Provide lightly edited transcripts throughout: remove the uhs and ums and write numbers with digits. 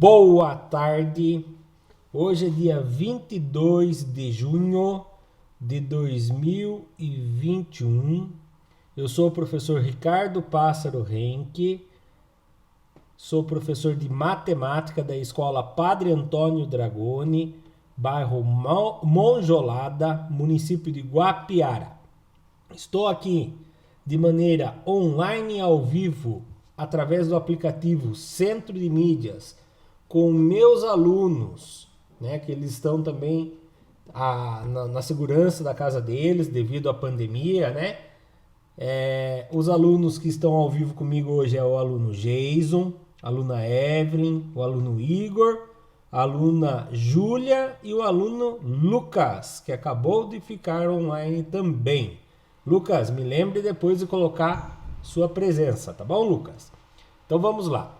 Boa tarde, hoje é dia 22 de junho de 2021. Eu sou o professor Ricardo Pássaro Henke, sou professor de matemática da Escola Padre Antônio Dragoni, bairro Monjolada, município de Guapiara. Estou aqui de maneira online e ao vivo, através do aplicativo Centro de Mídias, com meus alunos, né, que eles estão também na segurança da casa deles devido à pandemia, né? Os alunos que estão ao vivo comigo hoje é o aluno Jason, a aluna Evelyn, o aluno Igor, a aluna Júlia e o aluno Lucas, que acabou de ficar online também. Lucas, me lembre depois de colocar sua presença, tá bom, Lucas? Então vamos lá.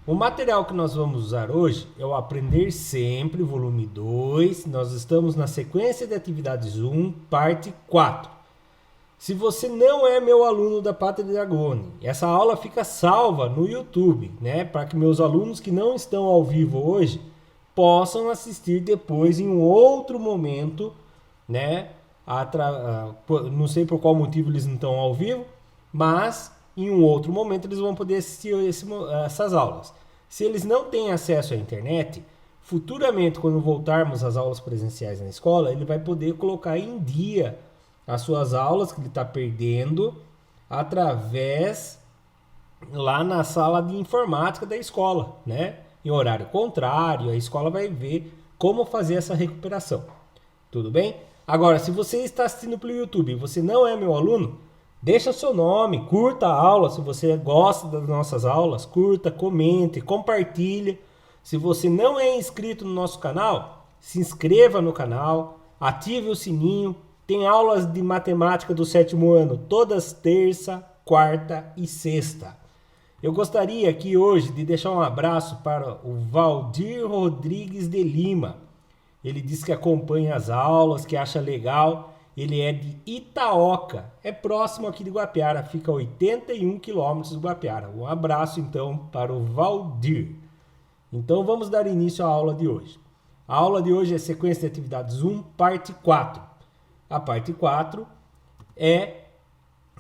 O material que nós vamos usar hoje é o Aprender Sempre, volume 2. Nós estamos na sequência de atividades 1, parte 4. Se você não é meu aluno da Padre Dragoni, essa aula fica salva no YouTube, né? Para que meus alunos que não estão ao vivo hoje possam assistir depois em um outro momento, né? Não sei por qual motivo eles não estão ao vivo, mas em um outro momento eles vão poder assistir essas aulas. Se eles não têm acesso à internet, futuramente, quando voltarmos às aulas presenciais na escola, ele vai poder colocar em dia as suas aulas que ele está perdendo através lá na sala de informática da escola, né? Em horário contrário, a escola vai ver como fazer essa recuperação. Tudo bem? Agora, se você está assistindo pelo YouTube e você não é meu aluno, deixa seu nome, curta a aula, se você gosta das nossas aulas, curta, comente, compartilhe. Se você não é inscrito no nosso canal, se inscreva no canal, ative o sininho. Tem aulas de matemática do 7º ano, todas terça, quarta e sexta. Eu gostaria aqui hoje de deixar um abraço para o Valdir Rodrigues de Lima. Ele diz que acompanha as aulas, que acha legal. Ele é de Itaoca, é próximo aqui de Guapiara, fica a 81 quilômetros de Guapiara. Um abraço então para o Valdir. Então vamos dar início à aula de hoje. A aula de hoje é sequência de atividades 1, parte 4. A parte 4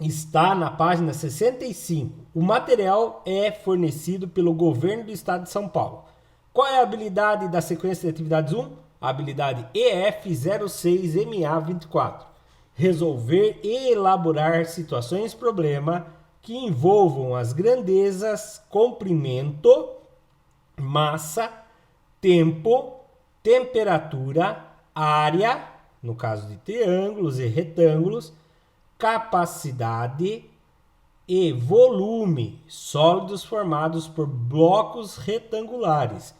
está na página 65. O material é fornecido pelo governo do estado de São Paulo. Qual é a habilidade da sequência de atividades 1? A habilidade EF06MA24. Resolver e elaborar situações-problema que envolvam as grandezas, comprimento, massa, tempo, temperatura, área, no caso de triângulos e retângulos, capacidade e volume, sólidos formados por blocos retangulares,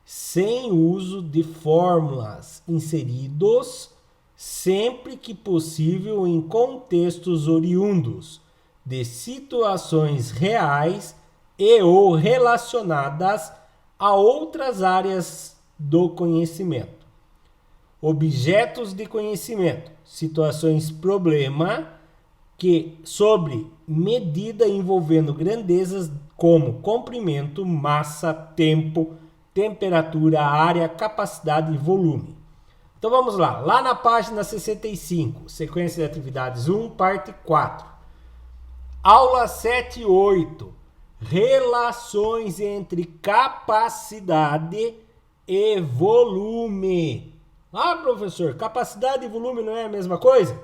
sem uso de fórmulas, inseridos sempre que possível em contextos oriundos de situações reais e ou relacionadas a outras áreas do conhecimento. Objetos de conhecimento, situações problema que sobre medida envolvendo grandezas como comprimento, massa, tempo, temperatura, área, capacidade e volume. Então vamos lá, lá na página 65, sequência de atividades 1, parte 4. Aula 7 e 8, relações entre capacidade e volume. Ah, professor, capacidade e volume não é a mesma coisa?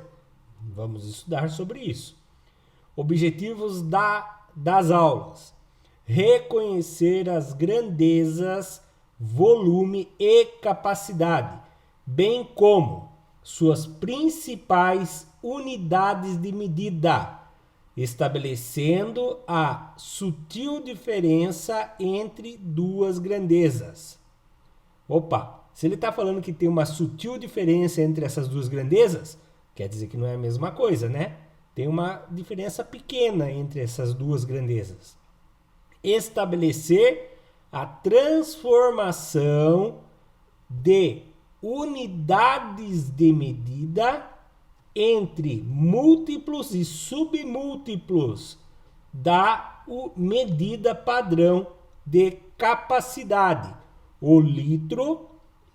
Vamos estudar sobre isso. Objetivos das aulas. Reconhecer as grandezas, volume e capacidade, bem como suas principais unidades de medida, estabelecendo a sutil diferença entre duas grandezas. Opa, se ele está falando que tem uma sutil diferença entre essas duas grandezas, quer dizer que não é a mesma coisa, né? Tem uma diferença pequena entre essas duas grandezas. Estabelecer a transformação de unidades de medida entre múltiplos e submúltiplos da medida padrão de capacidade, o litro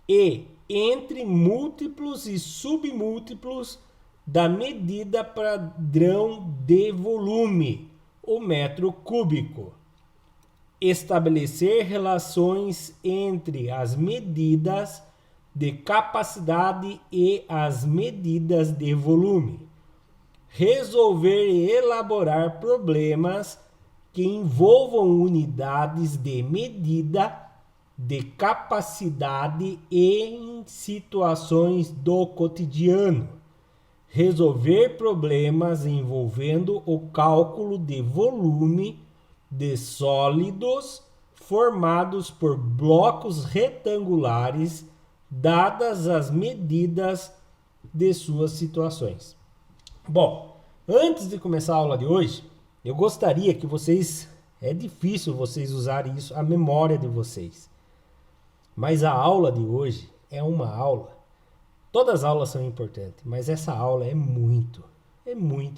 e entre múltiplos e submúltiplos da medida padrão de volume, o metro cúbico. Estabelecer relações entre as medidas de capacidade e as medidas de volume. Resolver e elaborar problemas que envolvam unidades de medida de capacidade em situações do cotidiano. Resolver problemas envolvendo o cálculo de volume de sólidos formados por blocos retangulares, dadas as medidas de suas situações. Bom, antes de começar a aula de hoje, eu gostaria que vocês... É difícil vocês usarem isso, a memória de vocês. Mas a aula de hoje é uma aula... Todas as aulas são importantes, mas essa aula é muito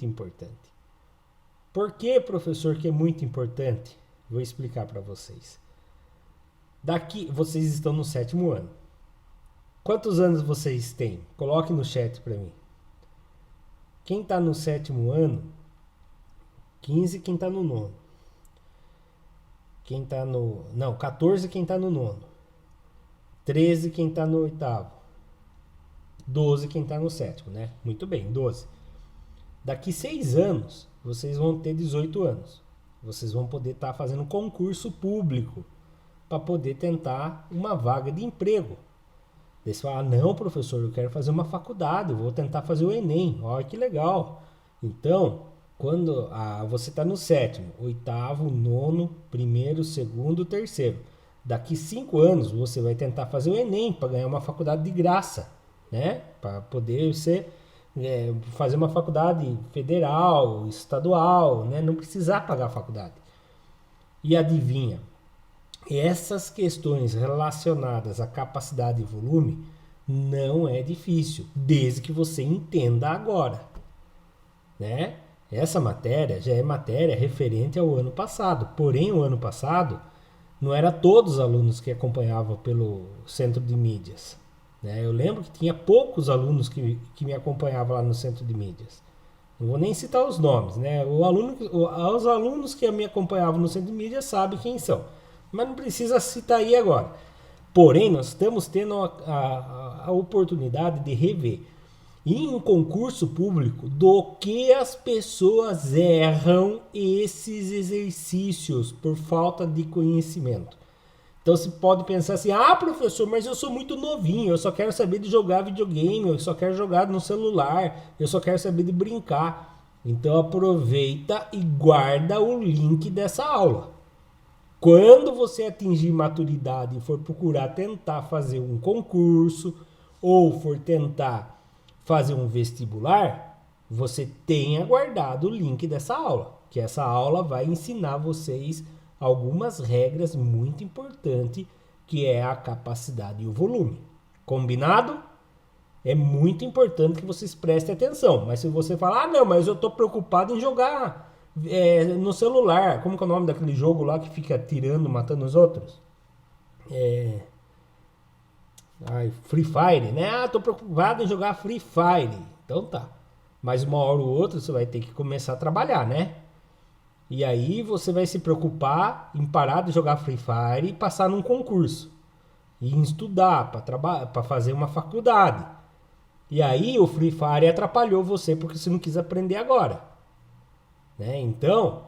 importante. Por que, professor, que é muito importante? Vou explicar para vocês. Daqui, vocês estão no 7º ano. Quantos anos vocês têm? Coloque no chat para mim. Quem está no 7º ano, 15 quem está no 9º. Quem está no... Não, 14 quem está no 9º. 13 quem está no 8º. 12 quem está no 7º, né? Muito bem, 12. Daqui 6 anos, vocês vão ter 18 anos. Vocês vão poder estar fazendo concurso público para poder tentar uma vaga de emprego. Daí você fala, não, professor, eu quero fazer uma faculdade, eu vou tentar fazer o Enem. Olha que legal. Então, quando você está no 7º, 8º, 9º, 1º, 2º, 3º. Daqui 5 anos, você vai tentar fazer o Enem para ganhar uma faculdade de graça, né? Para poder fazer uma faculdade federal, estadual, né? Não precisar pagar a faculdade. E adivinha? Essas questões relacionadas à capacidade e volume não é difícil, desde que você entenda agora, né? Essa matéria já é matéria referente ao ano passado, porém o ano passado não era todos os alunos que acompanhavam pelo centro de mídias, né? Eu lembro que tinha poucos alunos que me acompanhavam lá no centro de mídias. Não vou nem citar os nomes, né? Os alunos que me acompanhavam no centro de mídias sabem quem são. Mas não precisa citar aí agora. Porém, nós estamos tendo a oportunidade de rever em um concurso público do que as pessoas erram esses exercícios por falta de conhecimento. Então você pode pensar assim, professor, mas eu sou muito novinho, eu só quero saber de jogar videogame, eu só quero jogar no celular, eu só quero saber de brincar. Então aproveita e guarda o link dessa aula. Quando você atingir maturidade e for procurar tentar fazer um concurso ou for tentar fazer um vestibular, você tenha guardado o link dessa aula, que essa aula vai ensinar vocês algumas regras muito importantes, que é a capacidade e o volume. Combinado? É muito importante que vocês prestem atenção. Mas se você falar, não, mas eu estou preocupado em jogar no celular. Como que é o nome daquele jogo lá que fica tirando, matando os outros? Free Fire, né? Tô preocupado em jogar Free Fire. Então tá. Mas uma hora ou outra você vai ter que começar a trabalhar, né? E aí você vai se preocupar em parar de jogar Free Fire e passar num concurso. E em estudar para fazer uma faculdade. E aí o Free Fire atrapalhou você porque você não quis aprender agora, né? Então,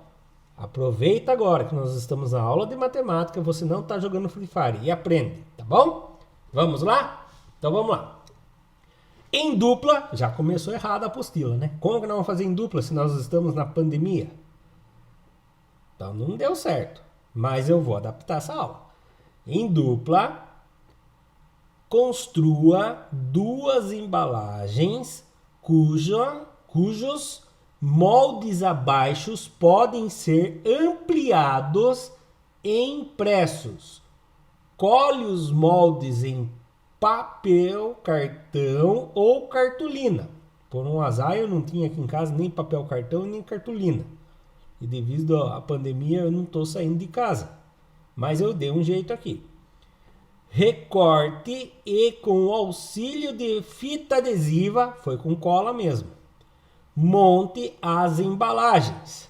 aproveita agora que nós estamos na aula de matemática, você não está jogando Free Fire e aprende, tá bom? Vamos lá? Então vamos lá. Em dupla, já começou errado a apostila, né? Como que nós vamos fazer em dupla se nós estamos na pandemia? Então não deu certo, mas eu vou adaptar essa aula. Em dupla, construa duas embalagens cujos moldes abaixo podem ser ampliados e impressos. Cole os moldes em papel, cartão ou cartolina. Por um azar, eu não tinha aqui em casa nem papel, cartão nem cartolina. E devido à pandemia, eu não estou saindo de casa. Mas eu dei um jeito aqui. recorte e com o auxílio de fita adesiva, foi com cola mesmo, monte as embalagens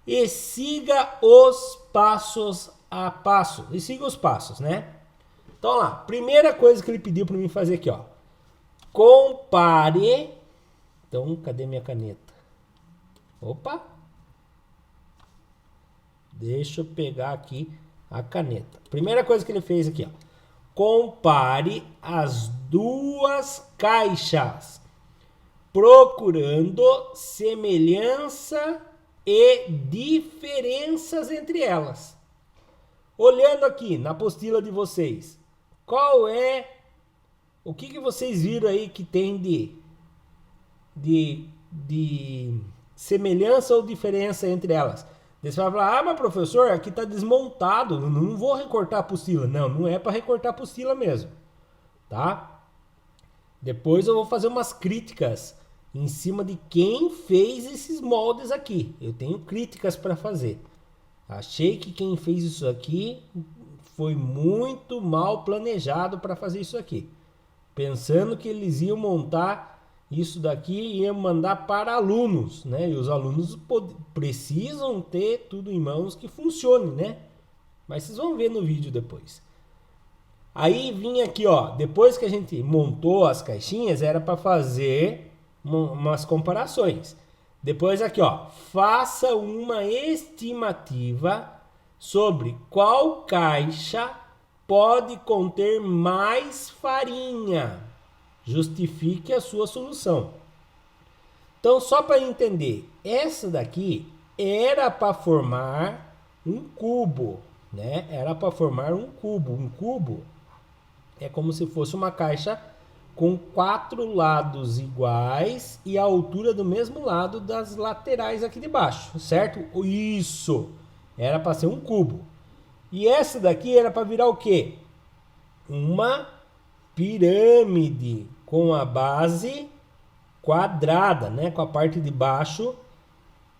e siga os passos a passo. E siga os passos, né? Então lá, primeira coisa que ele pediu para mim fazer aqui, ó. Compare. Então, cadê minha caneta? Opa! Deixa eu pegar aqui a caneta. Primeira coisa que ele fez aqui, ó. Compare as duas caixas, procurando semelhança e diferenças entre elas. Olhando aqui na apostila de vocês, qual é o que vocês viram aí que tem de semelhança ou diferença entre elas? Você vai falar, mas professor, aqui está desmontado, não vou recortar a apostila. Não, não é para recortar a apostila mesmo, tá? Depois eu vou fazer umas críticas em cima de quem fez esses moldes aqui. Eu tenho críticas para fazer. Achei que quem fez isso aqui foi muito mal planejado para fazer isso aqui. Pensando que eles iam montar isso daqui e iam mandar para alunos, né? E os alunos precisam ter tudo em mãos que funcione, né? Mas vocês vão ver no vídeo depois. Aí vinha aqui, ó, depois que a gente montou as caixinhas, era para fazer umas comparações. Depois aqui, ó, faça uma estimativa sobre qual caixa pode conter mais farinha. Justifique a sua solução. Então, só para entender, essa daqui era para formar um cubo, né? Era para formar um cubo. Um cubo é como se fosse uma caixa com 4 lados iguais e a altura do mesmo lado das laterais aqui de baixo, certo? Isso! Era para ser um cubo. E essa daqui era para virar o quê? Uma pirâmide com a base quadrada, né? Com a parte de baixo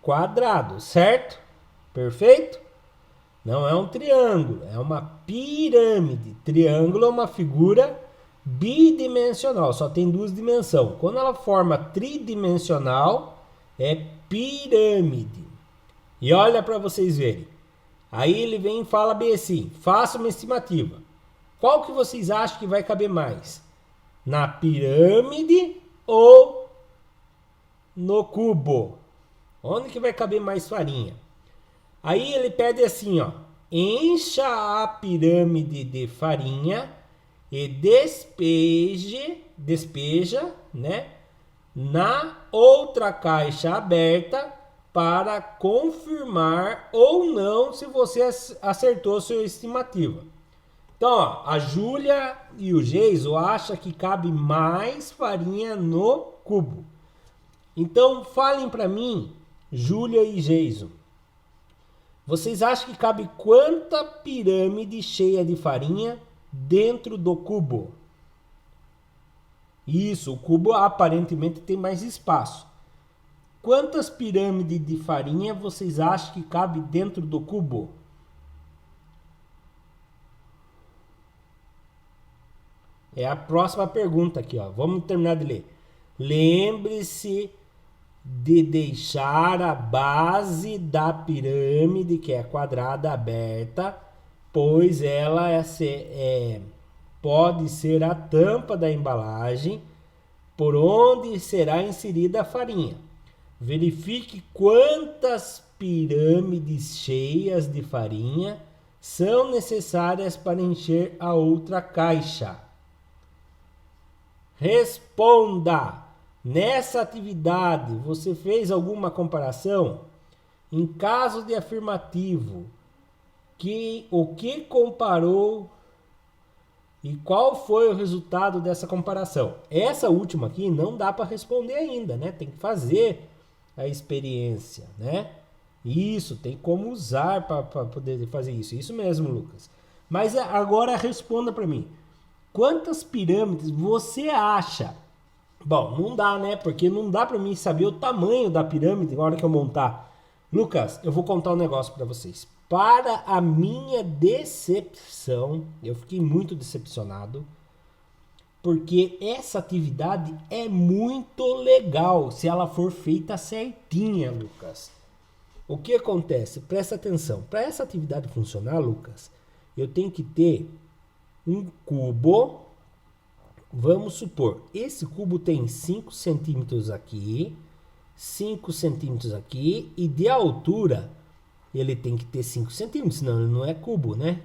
quadrado, certo? Perfeito? Não é um triângulo, é uma pirâmide. Triângulo é uma figura bidimensional, só tem 2 dimensões. Quando ela forma tridimensional, é pirâmide. E olha para vocês verem. Aí ele vem e fala bem assim, faça uma estimativa. Qual que vocês acham que vai caber mais? Na pirâmide ou no cubo? Onde que vai caber mais farinha? Aí ele pede assim, ó, encha a pirâmide de farinha e despeja, né, na outra caixa aberta para confirmar ou não se você acertou sua estimativa. Então, ó, a Júlia e o Geiso acham que cabe mais farinha no cubo. Então, falem para mim, Júlia e Geiso, vocês acham que cabe quanta pirâmide cheia de farinha dentro do cubo? Isso, o cubo aparentemente tem mais espaço. Quantas pirâmides de farinha vocês acham que cabe dentro do cubo? É a próxima pergunta aqui, ó. Vamos terminar de ler. Lembre-se de deixar a base da pirâmide, que é quadrada, aberta, pois ela pode ser a tampa da embalagem por onde será inserida a farinha. Verifique quantas pirâmides cheias de farinha são necessárias para encher a outra caixa. Responda! Nessa atividade, você fez alguma comparação? Em caso de afirmativo, o que comparou e qual foi o resultado dessa comparação? Essa última aqui não dá para responder ainda, né? Tem que fazer a experiência, né? Isso, tem como usar para poder fazer isso. Isso mesmo, Lucas. Mas agora responda para mim. Quantas pirâmides você acha? Bom, não dá, né? Porque não dá para mim saber o tamanho da pirâmide na hora que eu montar. Lucas, eu vou contar um negócio para vocês. para a minha decepção, eu fiquei muito decepcionado, porque essa atividade é muito legal se ela for feita certinha, Lucas. O que acontece? Presta atenção. Para essa atividade funcionar, Lucas, eu tenho que ter um cubo. Vamos supor, esse cubo tem 5 centímetros aqui, 5 centímetros aqui, e de altura ele tem que ter 5 centímetros, senão ele não é cubo, né?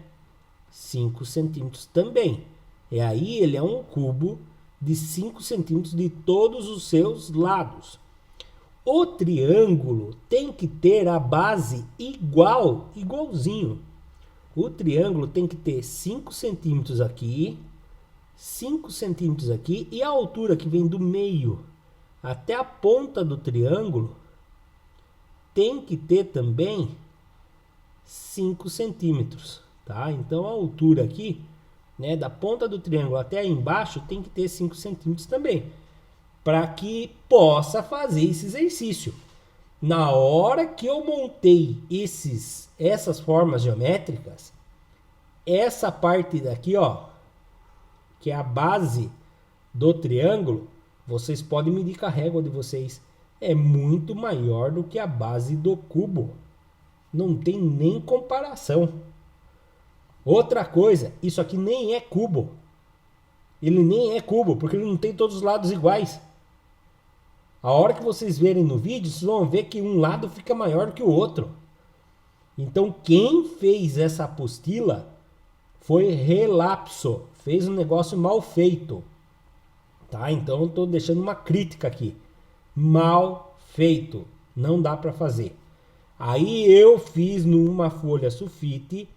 5 centímetros também. E aí ele é um cubo de 5 centímetros de todos os seus lados. O triângulo tem que ter a base igualzinho. O triângulo tem que ter 5 centímetros aqui, 5 centímetros aqui, e a altura que vem do meio até a ponta do triângulo tem que ter também 5 centímetros, tá? Então a altura aqui, né, da ponta do triângulo até aí embaixo tem que ter 5 centímetros também, para que possa fazer esse exercício. Na hora que eu montei essas formas geométricas, essa parte daqui, ó, que é a base do triângulo, vocês podem medir com a régua de vocês, é muito maior do que a base do cubo. Não tem nem comparação. Outra coisa, isso aqui nem é cubo. Ele nem é cubo, porque ele não tem todos os lados iguais. A hora que vocês verem no vídeo, vocês vão ver que um lado fica maior do que o outro. Então, quem fez essa apostila foi relapso. Fez um negócio mal feito. Tá? Então, eu estou deixando uma crítica aqui. Mal feito. Não dá para fazer. Aí eu fiz numa folha sulfite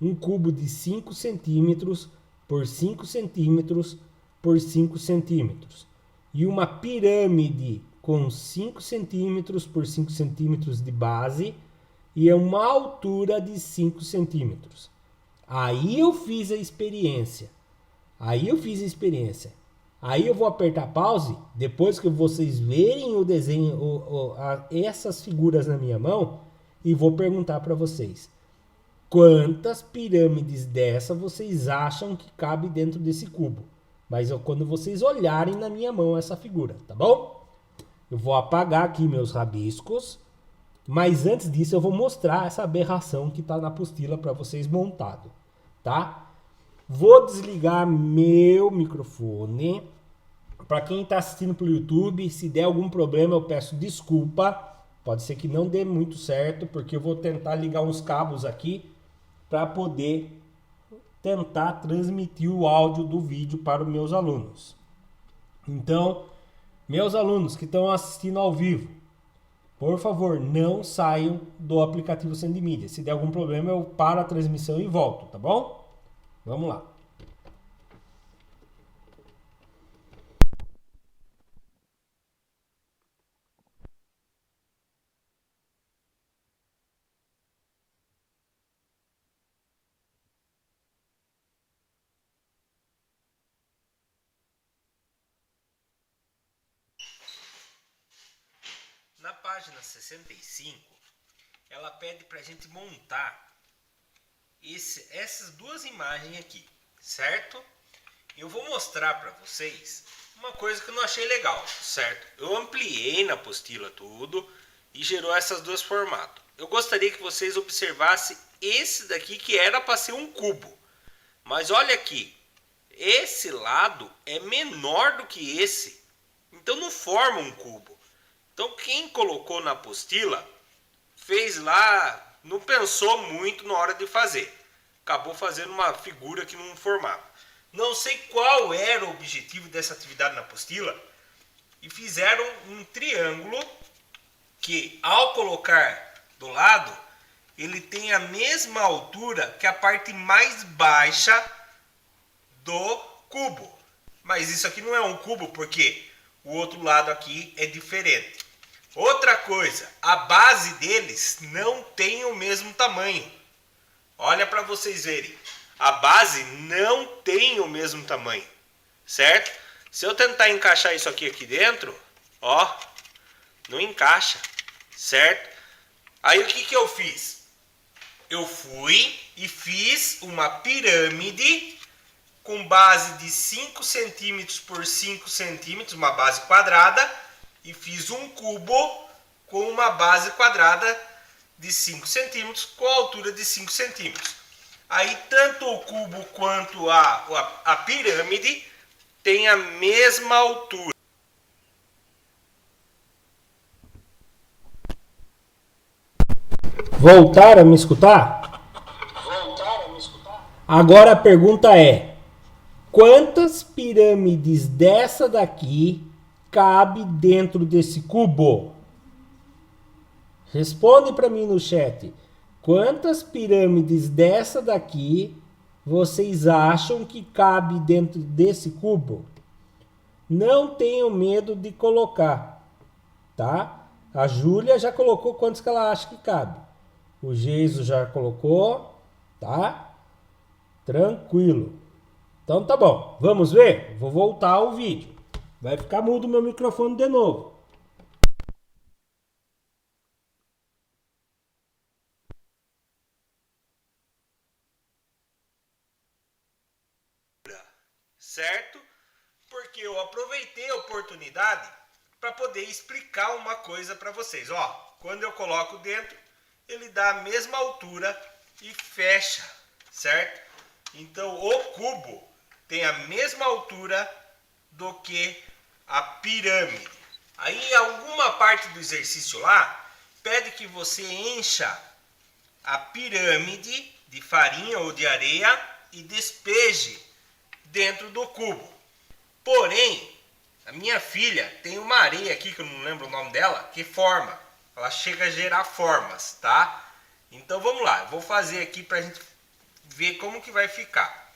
um cubo de 5 centímetros por 5 centímetros por 5 centímetros. E uma pirâmide com 5 centímetros por 5 centímetros de base e uma altura de 5 centímetros. Aí eu fiz a experiência. Aí eu vou apertar pause, depois que vocês verem o desenho, essas figuras na minha mão, e vou perguntar para vocês. Quantas pirâmides dessa vocês acham que cabe dentro desse cubo? Mas quando vocês olharem na minha mão essa figura, tá bom? Eu vou apagar aqui meus rabiscos, mas antes disso eu vou mostrar essa aberração que está na apostila para vocês montado, tá? Vou desligar meu microfone. Para quem está assistindo pelo YouTube, se der algum problema eu peço desculpa. Pode ser que não dê muito certo, porque eu vou tentar ligar uns cabos aqui para poder tentar transmitir o áudio do vídeo para os meus alunos. Então, meus alunos que estão assistindo ao vivo, por favor, não saiam do aplicativo Sendimídia. Se der algum problema, eu paro a transmissão e volto, tá bom? Vamos lá. Na página 65, ela pede para a gente montar essas duas imagens aqui, certo? Eu vou mostrar para vocês uma coisa que eu não achei legal, certo? Eu ampliei na apostila tudo e gerou essas duas formatos. Eu gostaria que vocês observassem esse daqui que era para ser um cubo. Mas olha aqui, esse lado é menor do que esse, então não forma um cubo. Então quem colocou na apostila fez lá, não pensou muito na hora de fazer. Acabou fazendo uma figura que não formava. Não sei qual era o objetivo dessa atividade na apostila e fizeram um triângulo que ao colocar do lado ele tem a mesma altura que a parte mais baixa do cubo. Mas isso aqui não é um cubo porque o outro lado aqui é diferente. Outra coisa, a base deles não tem o mesmo tamanho. Olha para vocês verem. A base não tem o mesmo tamanho, certo? Se eu tentar encaixar isso aqui dentro, ó, não encaixa, certo? Aí o que eu fiz? eu fui e fiz uma pirâmide com base de 5 centímetros por 5 centímetros, uma base quadrada, e fiz um cubo com uma base quadrada de 5 centímetros, com a altura de 5 centímetros. Aí tanto o cubo quanto a pirâmide tem a mesma altura. Voltaram a me escutar? Agora a pergunta é: quantas pirâmides dessa daqui cabe dentro desse cubo? Responde para mim no chat. Quantas pirâmides dessa daqui vocês acham que cabe dentro desse cubo? Não tenham medo de colocar, tá? A Júlia já colocou quantos que ela acha que cabe. O Geiso já colocou, tá? Tranquilo. Então tá bom, vamos ver? Vou voltar ao vídeo. Vai ficar mudo meu microfone de novo. Certo? Porque eu aproveitei a oportunidade para poder explicar uma coisa para vocês. Ó, quando eu coloco dentro, ele dá a mesma altura e fecha, certo? Então o cubo tem a mesma altura do que a pirâmide. Aí alguma parte do exercício lá pede que você encha a pirâmide de farinha ou de areia e despeje dentro do cubo. Porém, a minha filha tem uma areia aqui, que eu não lembro o nome dela, que forma. Ela chega a gerar formas, tá? Então vamos lá, eu vou fazer aqui pra gente ver como que vai ficar.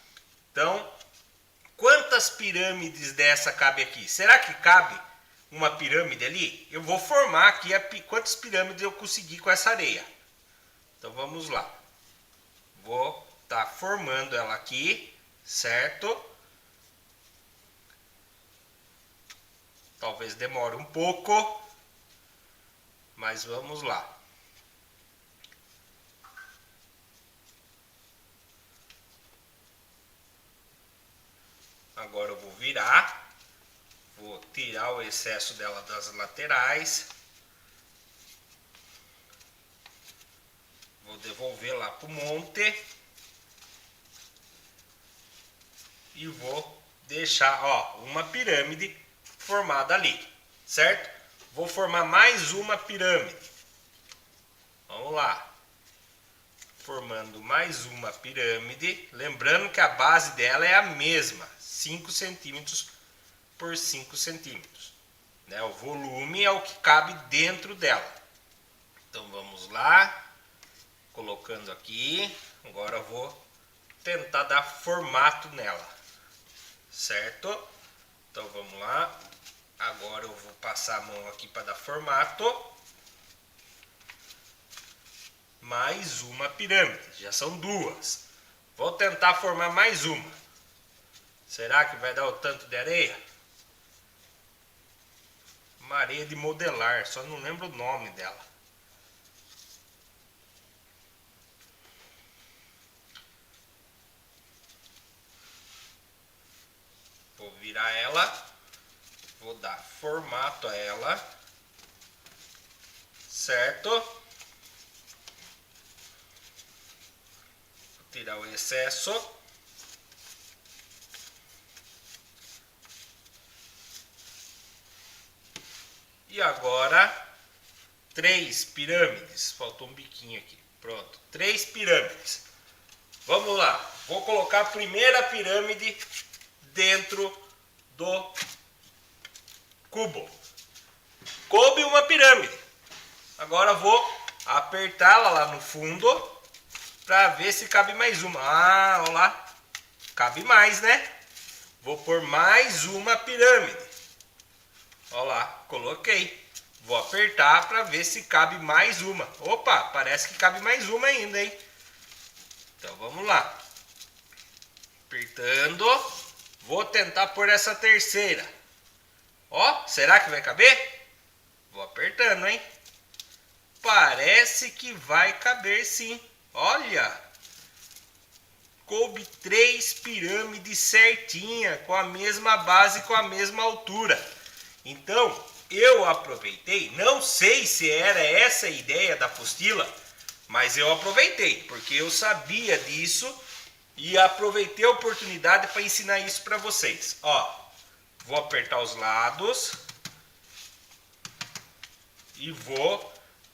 Então, quantas pirâmides dessa cabe aqui? Será que cabe uma pirâmide ali? Eu vou formar aqui quantas pirâmides eu consegui com essa areia. Então vamos lá. Vou estar formando ela aqui, certo? Talvez demore um pouco, mas vamos lá. Agora eu vou virar, vou tirar o excesso dela das laterais, vou devolver lá para o monte e vou deixar, ó, uma pirâmide formada ali, certo? Vou formar mais uma pirâmide. Vamos lá. Formando mais uma pirâmide, lembrando que a base dela é a mesma, 5 centímetros por 5 centímetros. Né? O volume é o que cabe dentro dela. Então vamos lá, colocando aqui. Agora eu vou tentar dar formato nela, certo? Então vamos lá. Agora eu vou passar a mão aqui para dar formato. Mais uma pirâmide, já são duas. Vou tentar formar mais uma. Será que vai dar o tanto de areia? Uma areia de modelar, só não lembro o nome dela. Vou virar ela. Vou dar formato a ela. Certo? Vou tirar o excesso. E agora, 3 pirâmides. Faltou um biquinho aqui. Pronto, 3 pirâmides. Vamos lá. Vou colocar a primeira pirâmide dentro do cubo. Coube uma pirâmide. Agora vou apertá-la lá no fundo para ver se cabe mais uma. Ah, olha lá. Cabe mais, né? Vou pôr mais uma pirâmide. Olha lá, coloquei. Vou apertar para ver se cabe mais uma. Opa, parece que cabe mais uma ainda, hein? Então vamos lá. Apertando. Vou tentar pôr essa terceira. Ó, será que vai caber? Vou apertando, hein? Parece que vai caber sim. Olha, coube 3 pirâmides certinha, com a mesma base, com a mesma altura. Então, eu aproveitei, não sei se era essa a ideia da apostila, mas eu aproveitei, porque eu sabia disso e aproveitei a oportunidade para ensinar isso para vocês. Ó, vou apertar os lados e vou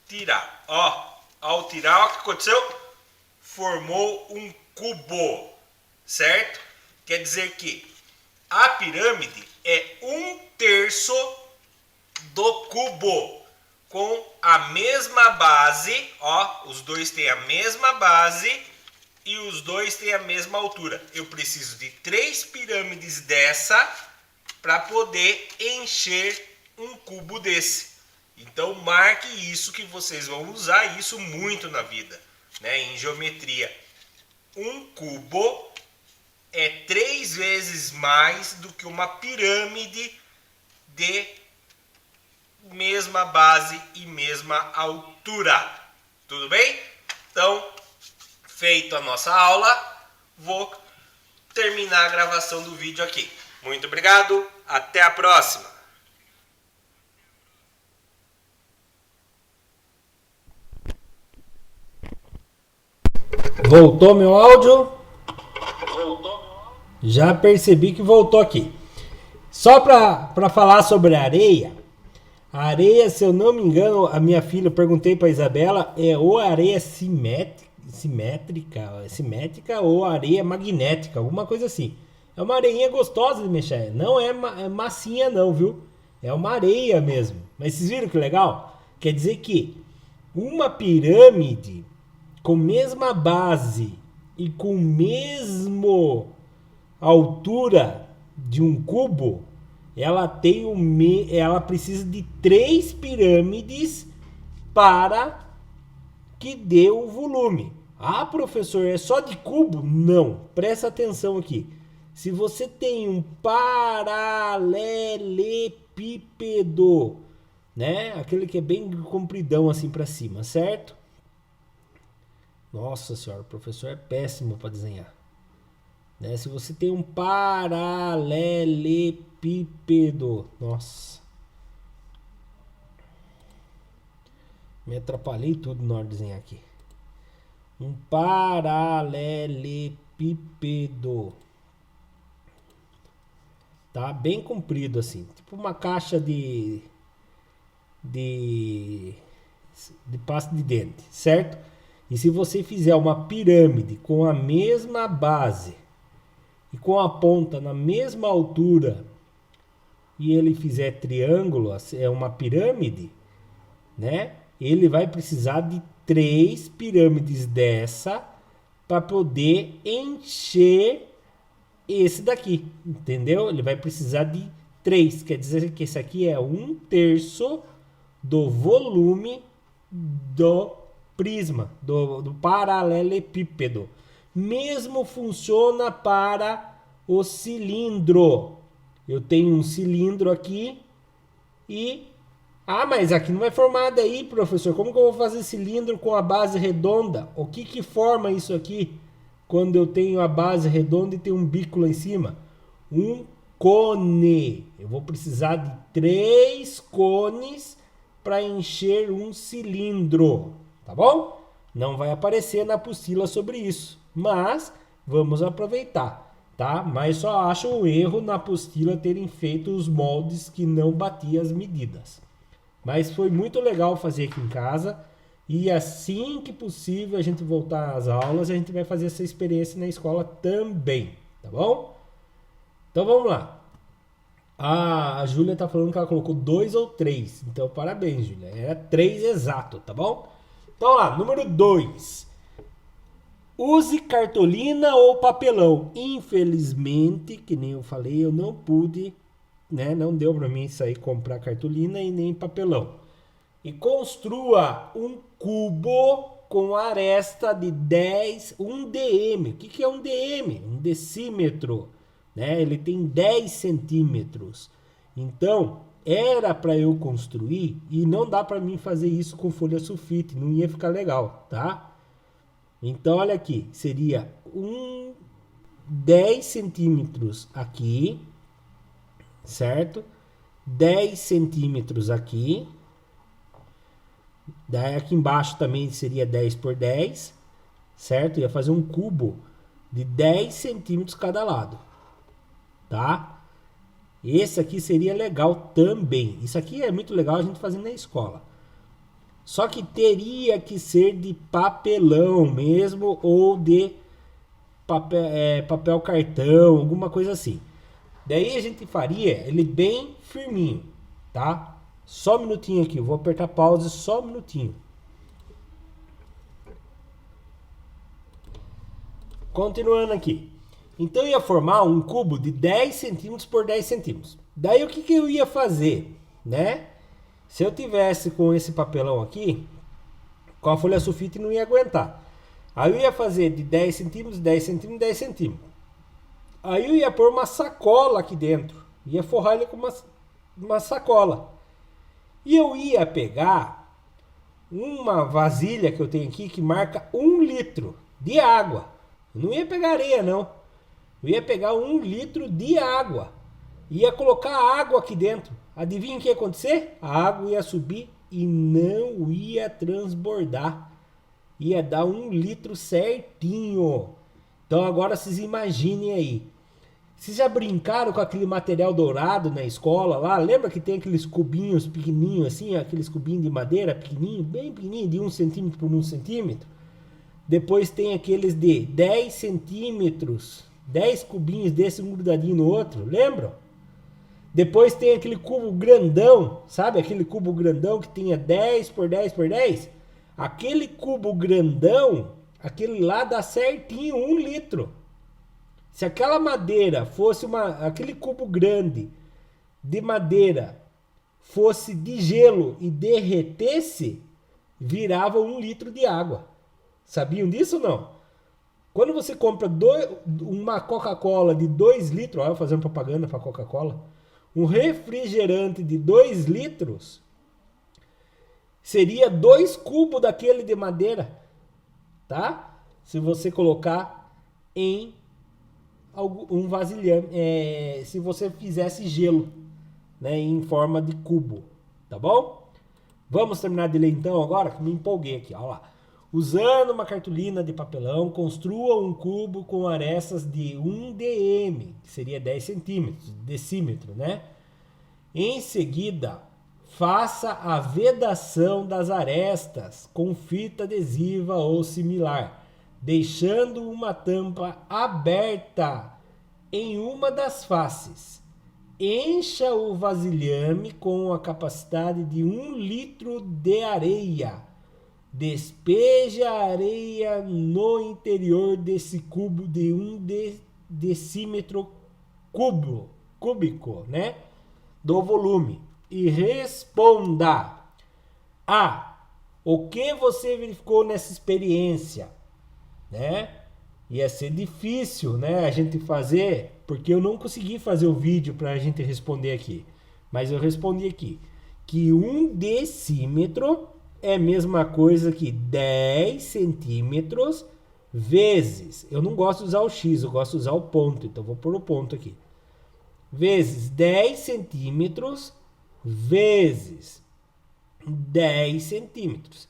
tirar. Ó, ao tirar, o que aconteceu? Formou um cubo, certo? Quer dizer que a pirâmide é 1/3 do cubo, com a mesma base, ó, os dois têm a mesma base e os dois têm a mesma altura. Eu preciso de 3 pirâmides dessa para poder encher um cubo desse. Então marque isso, que vocês vão usar isso muito na vida, né? Em geometria. Um cubo é 3 vezes mais do que uma pirâmide de mesma base e mesma altura. Tudo bem? Então, feito a nossa aula, vou terminar a gravação do vídeo aqui. Muito obrigado, até a próxima! Voltou meu áudio? Já percebi que voltou aqui. Só para falar sobre a areia, se eu não me engano, a minha filha, eu perguntei para Isabela, é ou areia simétrica ou areia magnética, alguma coisa assim. É uma areinha gostosa de mexer, não é massinha não, viu? É uma areia mesmo. Mas vocês viram que legal? Quer dizer que uma pirâmide com mesma base e com mesmo altura de um cubo, ela precisa de 3 pirâmides para que dê o volume. Ah, professor, é só de cubo? Não, presta atenção aqui. Se você tem um paralelepípedo, né? Aquele que é bem compridão assim para cima, certo? Nossa senhora, o professor é péssimo para desenhar. Né? Se você tem um paralelepípedo, nossa, me atrapalhei tudo na hora de desenhar aqui. Um paralelepípedo, tá? Bem comprido assim, tipo uma caixa de pasta de dente, certo? E se você fizer uma pirâmide com a mesma base e com a ponta na mesma altura e ele fizer triângulo, é uma pirâmide, né? Ele vai precisar de 3 pirâmides dessa para poder encher esse daqui, entendeu? Ele vai precisar de 3, quer dizer que esse aqui é 1/3 do volume do prisma, do paralelepípedo. Mesmo funciona para o cilindro. Eu tenho um cilindro aqui e... Ah, mas aqui não é formado aí, professor. Como que eu vou fazer cilindro com a base redonda? O que forma isso aqui quando eu tenho a base redonda e tenho um bico lá em cima? Um cone. Eu vou precisar de 3 cones para encher um cilindro. Tá bom? Não vai aparecer na apostila sobre isso, mas vamos aproveitar, tá? Mas só acho um erro na apostila terem feito os moldes que não batiam as medidas. Mas foi muito legal fazer aqui em casa e assim que possível a gente voltar às aulas, a gente vai fazer essa experiência na escola também, tá bom? Então vamos lá. A Júlia tá falando que ela colocou 2 ou 3, então parabéns, Júlia. Era 3 exato, tá bom? Então lá, número 2. Use cartolina ou papelão. Infelizmente, que nem eu falei, eu não pude, né? Não deu para mim sair comprar cartolina e nem papelão. E construa um cubo com aresta de 10, 1 dm. O que é 1 dm? Um decímetro, né? Ele tem 10 centímetros. Então, era para eu construir e não dá para mim fazer isso com folha sulfite, não ia ficar legal, tá? Então, olha aqui, seria 10 centímetros aqui, certo? 10 centímetros aqui. Daí aqui embaixo também seria 10 por 10, certo? Ia fazer um cubo de 10 centímetros cada lado, tá? Esse aqui seria legal também. Isso aqui é muito legal a gente fazer na escola. Só que teria que ser de papelão mesmo ou de papel cartão, alguma coisa assim. Daí a gente faria ele bem firminho, tá? Só um minutinho aqui, eu vou apertar pause só um minutinho. Continuando aqui. Então eu ia formar um cubo de 10 centímetros por 10 centímetros. Daí o que eu ia fazer, né? Se eu tivesse com esse papelão aqui, com a folha sulfite não ia aguentar. Aí eu ia fazer de 10 centímetros, 10 centímetros, 10 centímetros. Aí eu ia pôr uma sacola aqui dentro. Ia forrar ele com uma sacola. E eu ia pegar uma vasilha que eu tenho aqui que marca 1 litro de água. Eu não ia pegar areia, não. Eu ia pegar 1 litro de água. Ia colocar água aqui dentro. Adivinha o que ia acontecer? A água ia subir e não ia transbordar. Ia dar 1 litro certinho. Então agora vocês imaginem aí. Vocês já brincaram com aquele material dourado na escola lá? Lembra que tem aqueles cubinhos pequenininhos assim? Aqueles cubinhos de madeira pequenininho, bem pequenininho, de 1 centímetro por 1 centímetro. Depois tem aqueles de 10 centímetros. 10 cubinhos desse um grudadinho no outro. Lembram? Depois tem aquele cubo grandão. Sabe aquele cubo grandão que tinha 10 por 10 por 10? Aquele cubo grandão, aquele lá dá certinho 1 litro. Se aquela madeira fosse aquele cubo grande de madeira fosse de gelo e derretesse, virava 1 litro de água. Sabiam disso ou não? Quando você compra uma Coca-Cola de 2 litros, olha eu fazendo propaganda para Coca-Cola, um refrigerante de 2 litros, seria 2 cubos daquele de madeira, tá? Se você colocar em um vasilhame, se você fizesse gelo, né, em forma de cubo, tá bom? Vamos terminar de ler então agora, que me empolguei aqui, ó lá. Usando uma cartolina de papelão, construa um cubo com arestas de 1 dm, que seria 10 centímetros, decímetro, né? Em seguida, faça a vedação das arestas com fita adesiva ou similar, deixando uma tampa aberta em uma das faces. Encha o vasilhame com a capacidade de 1 litro de areia. Despeje a areia no interior desse cubo de 1 decímetro cúbico, né, do volume. E responda: A. O que você verificou nessa experiência? Né? Ia ser difícil, né, a gente fazer, porque eu não consegui fazer o vídeo para a gente responder aqui. Mas eu respondi aqui que 1 decímetro é a mesma coisa que 10 centímetros vezes. Eu não gosto de usar o X, eu gosto de usar o ponto. Então vou pôr o ponto aqui. Vezes 10 centímetros vezes 10 centímetros.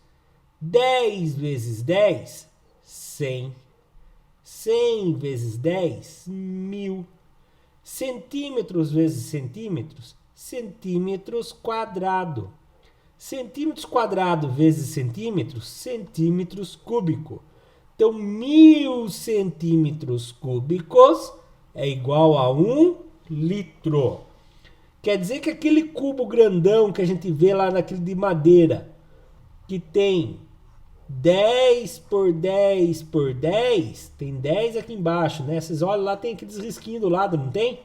10 vezes 10, 100. 100 vezes 10, 1000. Centímetros vezes centímetros, centímetros quadrado. Centímetros quadrado vezes centímetros, centímetros cúbico. Então, 1000 centímetros cúbicos é igual a 1 litro. Quer dizer que aquele cubo grandão que a gente vê lá naquele de madeira, que tem 10 por 10 por 10, tem 10 aqui embaixo, né? Vocês olham lá, tem aqueles risquinhos do lado, não tem?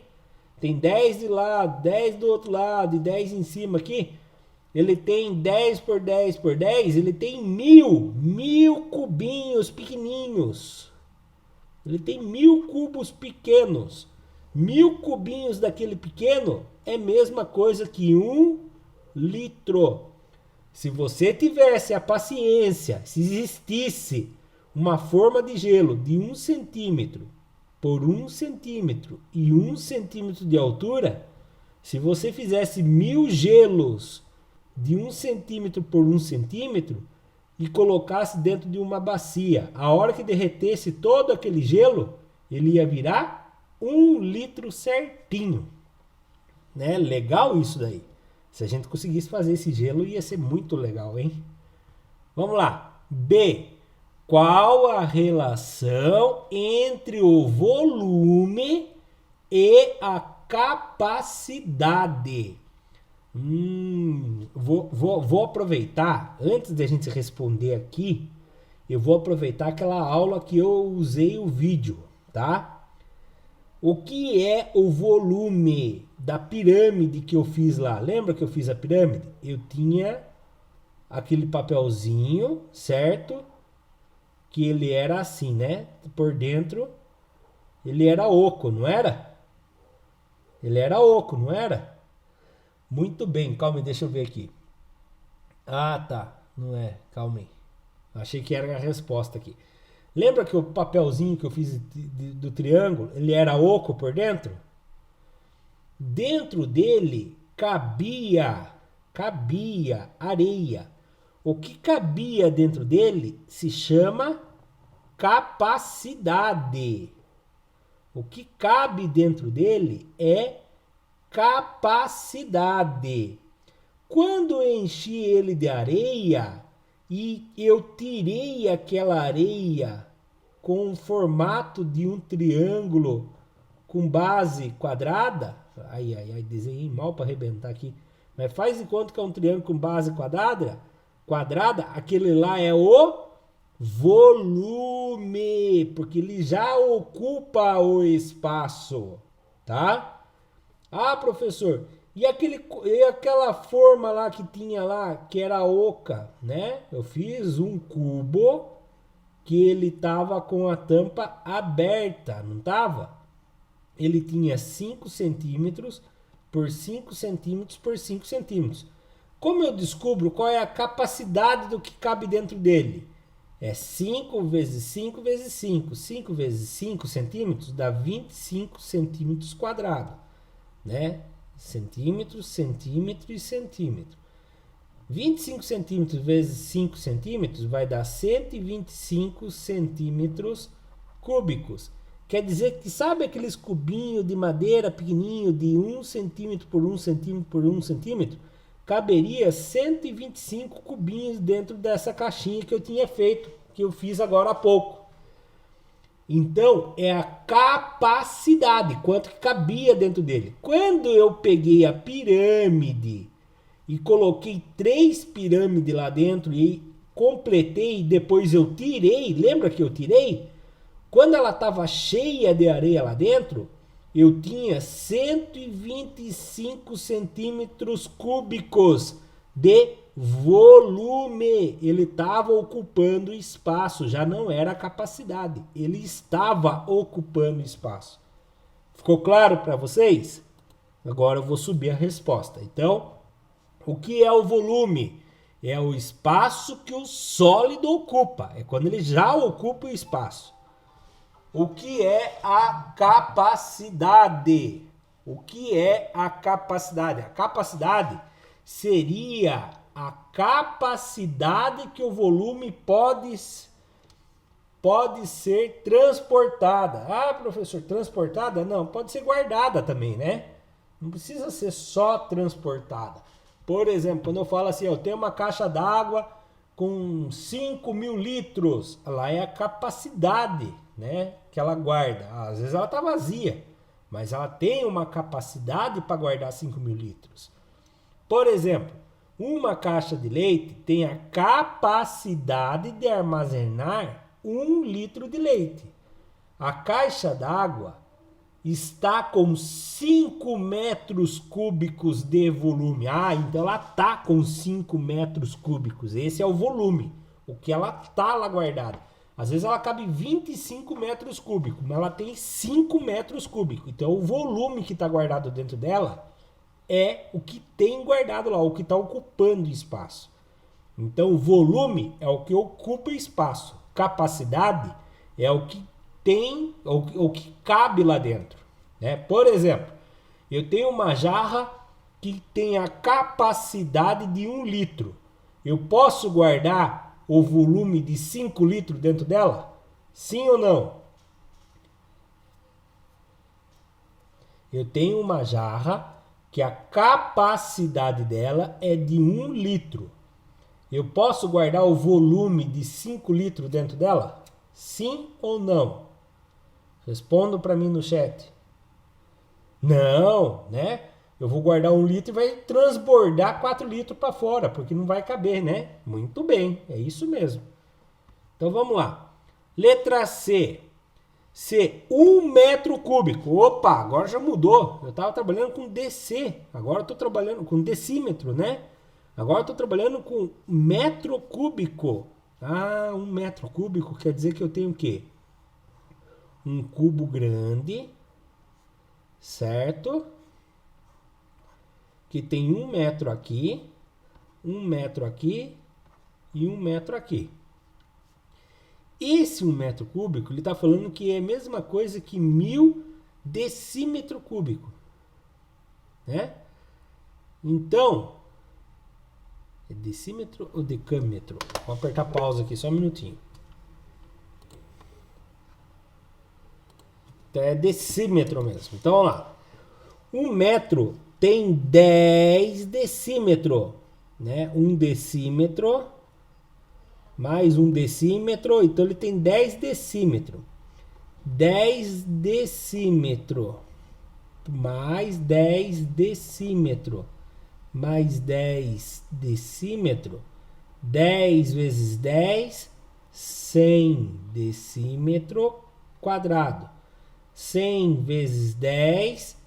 Tem 10 de lado, 10 do outro lado e 10 em cima aqui. Ele tem 10 por 10 por 10, ele tem 1000 cubinhos pequenininhos. Ele tem 1000 cubos pequenos. 1000 cubinhos daquele pequeno é a mesma coisa que 1 litro. Se você tivesse a paciência, se existisse uma forma de gelo de 1 centímetro por 1 centímetro e 1 centímetro de altura, se você fizesse 1000 gelos de 1 centímetro por 1 centímetro e colocasse dentro de uma bacia, a hora que derretesse todo aquele gelo, ele ia virar 1 litro certinho. Né? Legal isso daí. Se a gente conseguisse fazer esse gelo, ia ser muito legal, hein? Vamos lá. B. Qual a relação entre o volume e a capacidade? Vou aproveitar, antes de a gente responder aqui, eu vou aproveitar aquela aula que eu usei o vídeo, tá? O que é o volume da pirâmide que eu fiz lá? Lembra que eu fiz a pirâmide? Eu tinha aquele papelzinho, certo? Que ele era assim, né? Por dentro, ele era oco, não era? Ele era oco, não era? Muito bem, calma aí, deixa eu ver aqui. Ah, tá. Não é, calma aí. Achei que era a resposta aqui. Lembra que o papelzinho que eu fiz do triângulo, ele era oco por dentro? Dentro dele cabia areia. O que cabia dentro dele se chama capacidade. O que cabe dentro dele é capacidade. Quando eu enchi ele de areia e eu tirei aquela areia com o formato de um triângulo com base quadrada, desenhei mal para arrebentar aqui, mas faz de conta que é um triângulo com base quadrada, aquele lá é o volume, porque ele já ocupa o espaço, tá? Ah, professor, e aquela forma lá que tinha lá, que era oca, né? Eu fiz um cubo que ele tava com a tampa aberta, não tava? Ele tinha 5 centímetros por 5 centímetros por 5 centímetros. Como eu descubro qual é a capacidade do que cabe dentro dele? É 5 vezes 5 vezes 5. 5 vezes 5 centímetros dá 25 centímetros quadrados, né? Centímetro, centímetro e centímetro. 25 centímetros vezes 5 centímetros vai dar 125 centímetros cúbicos. Quer dizer que sabe aqueles cubinhos de madeira pequenininho de 1 centímetro por 1 centímetro por 1 centímetro? Caberia 125 cubinhos dentro dessa caixinha que eu tinha feito, que eu fiz agora há pouco. Então, é a capacidade, quanto que cabia dentro dele. Quando eu peguei a pirâmide e coloquei 3 pirâmides lá dentro e completei, depois eu tirei, lembra que eu tirei? Quando ela estava cheia de areia lá dentro, eu tinha 125 centímetros cúbicos de volume. Ele estava ocupando espaço, já não era capacidade. Ele estava ocupando espaço. Ficou claro para vocês? Agora eu vou subir a resposta. Então, o que é o volume? É o espaço que o sólido ocupa. É quando ele já ocupa o espaço. O que é a capacidade? O que é a capacidade? A capacidade seria a capacidade que o volume pode ser transportada. Ah, professor, transportada? Não, pode ser guardada também, né? Não precisa ser só transportada. Por exemplo, quando eu falo assim, eu tenho uma caixa d'água com 5.000 litros, lá é a capacidade, né, que ela guarda. Às vezes ela está vazia, mas ela tem uma capacidade para guardar 5.000 litros. Por exemplo, uma caixa de leite tem a capacidade de armazenar 1 litro de leite. A caixa d'água está com 5 metros cúbicos de volume. Ah, então ela está com 5 metros cúbicos. Esse é o volume, o que ela está lá guardada. Às vezes ela cabe 25 metros cúbicos, mas ela tem 5 metros cúbicos. Então o volume que está guardado dentro dela é o que tem guardado lá, o que está ocupando espaço. Então o volume é o que ocupa espaço. capacidade é o que tem, o que cabe lá dentro, né? Por exemplo, eu tenho uma jarra que tem a capacidade de 1 litro. Eu posso guardar o volume de 5 litros dentro dela? Sim ou não? Eu tenho uma jarra que a capacidade dela é de 1 litro. Eu posso guardar o volume de 5 litros dentro dela? Sim ou não? Responda para mim no chat. Não, né? Eu vou guardar 1 litro e vai transbordar 4 litros para fora, porque não vai caber, né? Muito bem, é isso mesmo. Então vamos lá. Letra C. C, 1 metro cúbico. Opa, agora já mudou. Eu estava trabalhando com DC, agora estou trabalhando com decímetro, né? Agora estou trabalhando com metro cúbico. Ah, 1 metro cúbico quer dizer que eu tenho o quê? Um cubo grande, certo? Que tem 1 metro aqui, 1 metro aqui e 1 metro aqui. Esse 1 metro cúbico, ele está falando que é a mesma coisa que 1000 decímetro cúbico, né? Então, é decímetro ou decâmetro? Vou apertar pausa aqui, só um minutinho. Então é decímetro mesmo. Então, vamos lá. 1 metro tem 10 decímetro, né? 1 decímetro mais 1 decímetro, então ele tem 10 decímetro. 10 decímetro mais 10 decímetro mais 10 decímetro. 10 vezes 10, 100 decímetro quadrado. 100 vezes 10,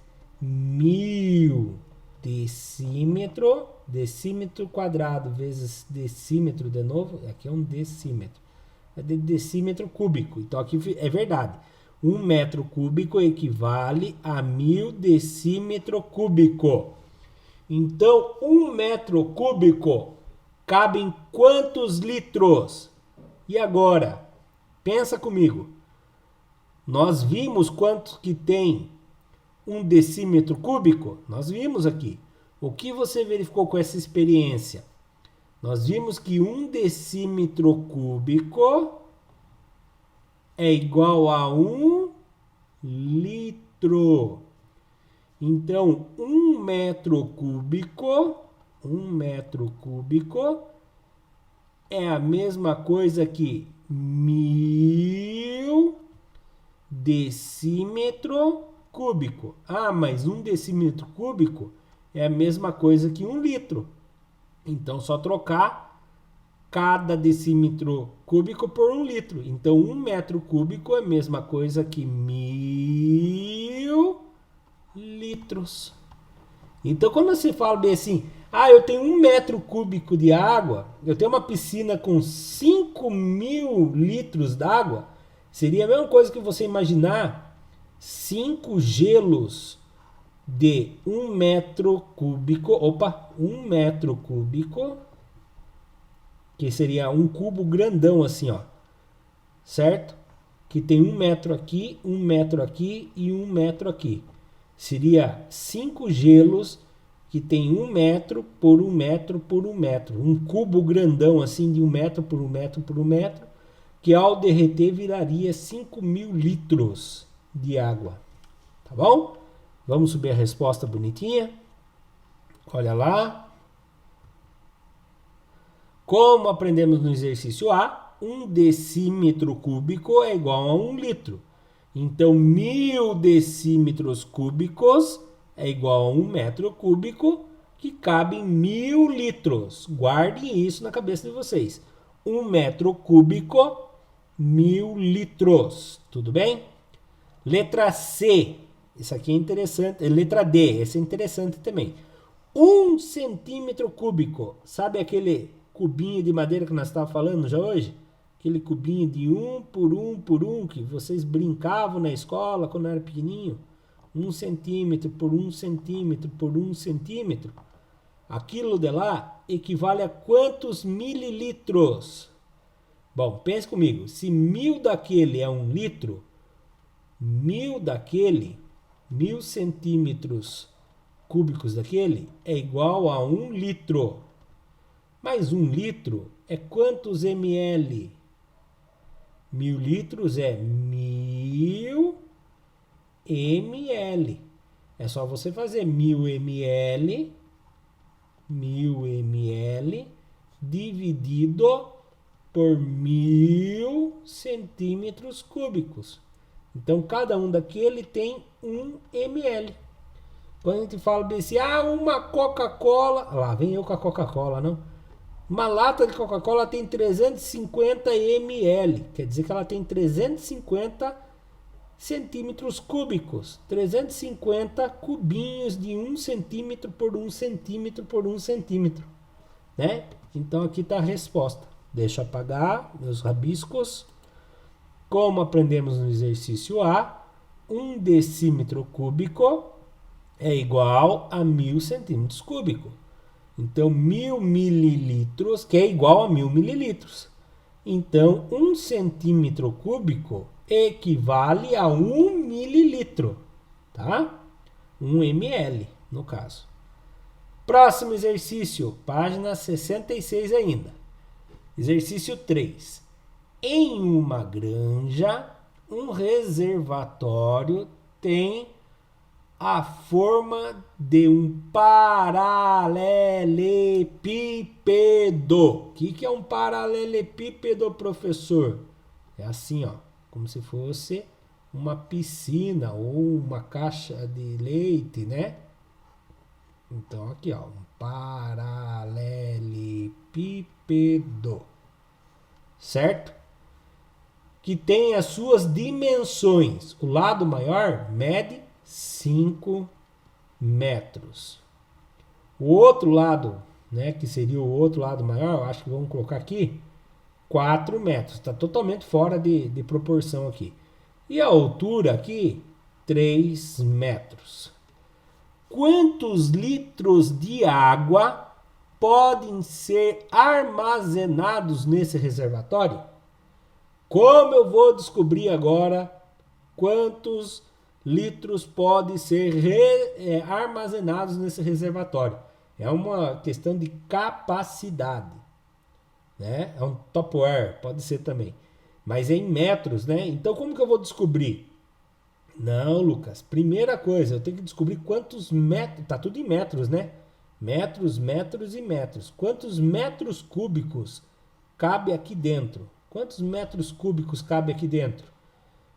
1000 decímetro. Decímetro quadrado vezes decímetro de novo, aqui é um decímetro, é de decímetro cúbico, então aqui é verdade, 1 metro cúbico equivale a 1000 decímetro cúbico. Então 1 metro cúbico cabe em quantos litros? E agora, pensa comigo, nós vimos quanto que tem 1 decímetro cúbico? Nós vimos aqui. O que você verificou com essa experiência? Nós vimos que 1 decímetro cúbico é igual a 1 litro. Então, 1 metro cúbico é a mesma coisa que 1000 decímetro cúbico. Ah, mas 1 decímetro cúbico é a mesma coisa que 1 litro. Então, só trocar cada decímetro cúbico por 1 litro. Então, 1 metro cúbico é a mesma coisa que 1000 litros. Então, quando você fala bem assim, eu tenho 1 metro cúbico de água, eu tenho uma piscina com 5.000 litros d'água, seria a mesma coisa que você imaginar 5 gelos de 1 metro cúbico, 1 metro cúbico, que seria um cubo grandão assim, ó, certo? Que tem 1 metro aqui, 1 metro aqui e 1 metro aqui. Seria 5 gelos que tem 1 metro por 1 metro por 1 metro. Um cubo grandão assim de 1 metro por 1 metro por 1 metro, que ao derreter viraria 5.000 litros de água. Tá bom? Vamos subir a resposta bonitinha. Olha lá. Como aprendemos no exercício A, 1 decímetro cúbico é igual a 1 litro. Então, 1000 decímetros cúbicos é igual a 1 metro cúbico, que cabe em 1000 litros. Guardem isso na cabeça de vocês. 1 metro cúbico, 1000 litros. Tudo bem? Letra C. Isso aqui é interessante. Letra D, esse é interessante também. 1 centímetro cúbico. Sabe aquele cubinho de madeira que nós estávamos falando já hoje? Aquele cubinho de 1 por 1 por 1 que vocês brincavam na escola quando era pequenininho. 1 centímetro por 1 centímetro por 1 centímetro. Aquilo de lá equivale a quantos mililitros? Bom, pense comigo. Se 1000 daquele é 1 litro, 1000 daquele, 1000 centímetros cúbicos daquele é igual a 1 litro. Mas 1 litro é quantos ml? 1000 litros é 1000 ml. É só você fazer 1000 ml dividido por 1000 centímetros cúbicos. Então, cada um daquele tem 1 ml. Quando a gente fala desse, uma Coca-Cola, lá vem eu com a Coca-Cola, não? Uma lata de Coca-Cola tem 350 ml, quer dizer que ela tem 350 centímetros cúbicos, 350 cubinhos de 1 centímetro por 1 centímetro por 1 centímetro, né? Então aqui está a resposta. Deixa eu apagar meus rabiscos. Como aprendemos no exercício A, 1 decímetro cúbico é igual a 1000 centímetros cúbicos. Então, 1000 mililitros, que é igual a 1000 mililitros. Então, 1 centímetro cúbico equivale a 1 mililitro, tá? 1 ml, no caso. Próximo exercício, página 66 ainda. Exercício 3. Em uma granja, um reservatório tem a forma de um paralelepípedo. O que é um paralelepípedo, professor? É assim, ó, como se fosse uma piscina ou uma caixa de leite, né? Então aqui, ó, um paralelepípedo, certo? Que tem as suas dimensões. O lado maior mede 5 metros. O outro lado, né, que seria o outro lado maior, eu acho que vamos colocar aqui, 4 metros. Está totalmente fora de proporção aqui. E a altura aqui, 3 metros. Quantos litros de água podem ser armazenados nesse reservatório? Como eu vou descobrir agora quantos litros podem ser armazenados nesse reservatório? É uma questão de capacidade, né? É um Tupperware, pode ser também. Mas é em metros, né? Então, como que eu vou descobrir? Não, Lucas. Primeira coisa, eu tenho que descobrir quantos metros... Tá tudo em metros, né? Metros, metros e metros. Quantos metros cúbicos cabe aqui dentro? Quantos metros cúbicos cabe aqui dentro?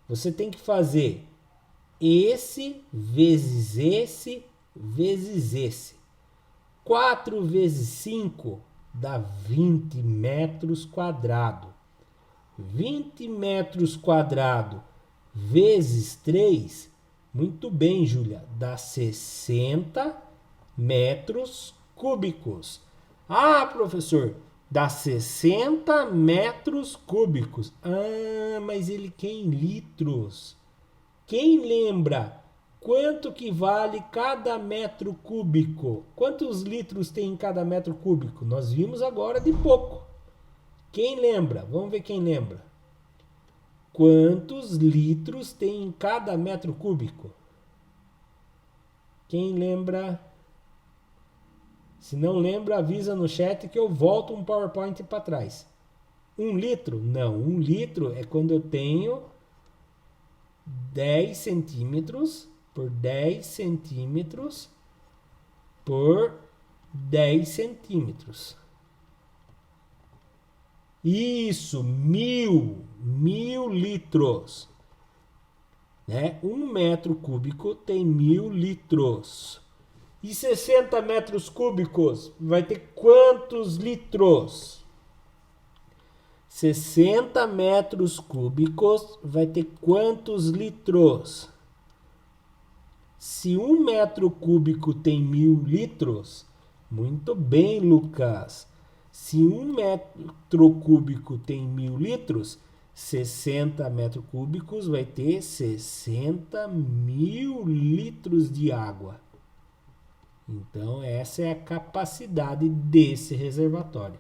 Você tem que fazer esse vezes esse vezes esse. 4 vezes 5 dá 20 metros quadrados. 20 metros quadrados vezes 3, muito bem, Júlia, dá 60 metros cúbicos. Ah, professor, dá 60 metros cúbicos. Ah, mas ele quer em litros. Quem lembra quanto que vale cada metro cúbico? Quantos litros tem em cada metro cúbico? Nós vimos agora de pouco. Quem lembra? Vamos ver quem lembra. Quantos litros tem em cada metro cúbico? Quem lembra? Se não lembra, avisa no chat que eu volto um PowerPoint para trás. 1 litro? Não, 1 litro é quando eu tenho 10 centímetros por 10 centímetros por 10 centímetros. Isso, 1000 litros. Né? 1 metro cúbico tem 1000 litros. E 60 metros cúbicos vai ter quantos litros? 60 metros cúbicos vai ter quantos litros? Se 1 metro cúbico tem 1000 litros, muito bem, Lucas. Se 1 metro cúbico tem 1000 litros, 60 metros cúbicos vai ter 60.000 litros de água. Então, essa é a capacidade desse reservatório.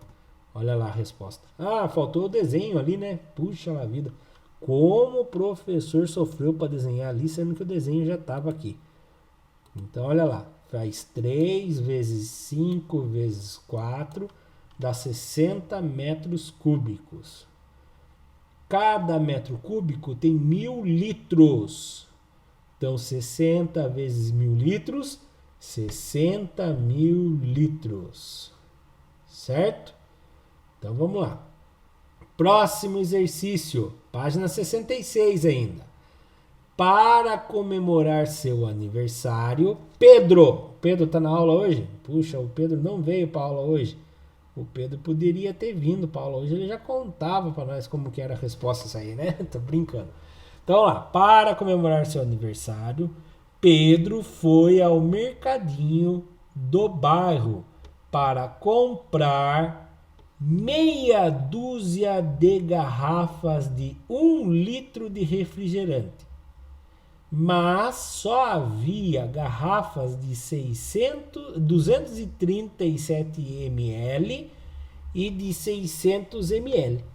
Olha lá a resposta. Ah, faltou o desenho ali, né? Puxa lá vida. Como o professor sofreu para desenhar ali, sendo que o desenho já estava aqui. Então, olha lá. Faz 3 vezes 5 vezes 4, dá 60 metros cúbicos. Cada metro cúbico tem 1.000 litros. Então, 60 vezes 1.000 litros, 60.000 litros. Certo? Então, vamos lá. Próximo exercício, página 66 ainda. Para comemorar seu aniversário, Pedro está na aula hoje? Puxa, o Pedro não veio para a aula hoje. O Pedro poderia ter vindo para a aula hoje, ele já contava para nós como que era a resposta isso aí, né? Tô brincando. Então, lá, para comemorar seu aniversário, Pedro foi ao mercadinho do bairro para comprar meia dúzia de garrafas de 1 litro de refrigerante. Mas só havia garrafas de 237 ml e de 600 ml.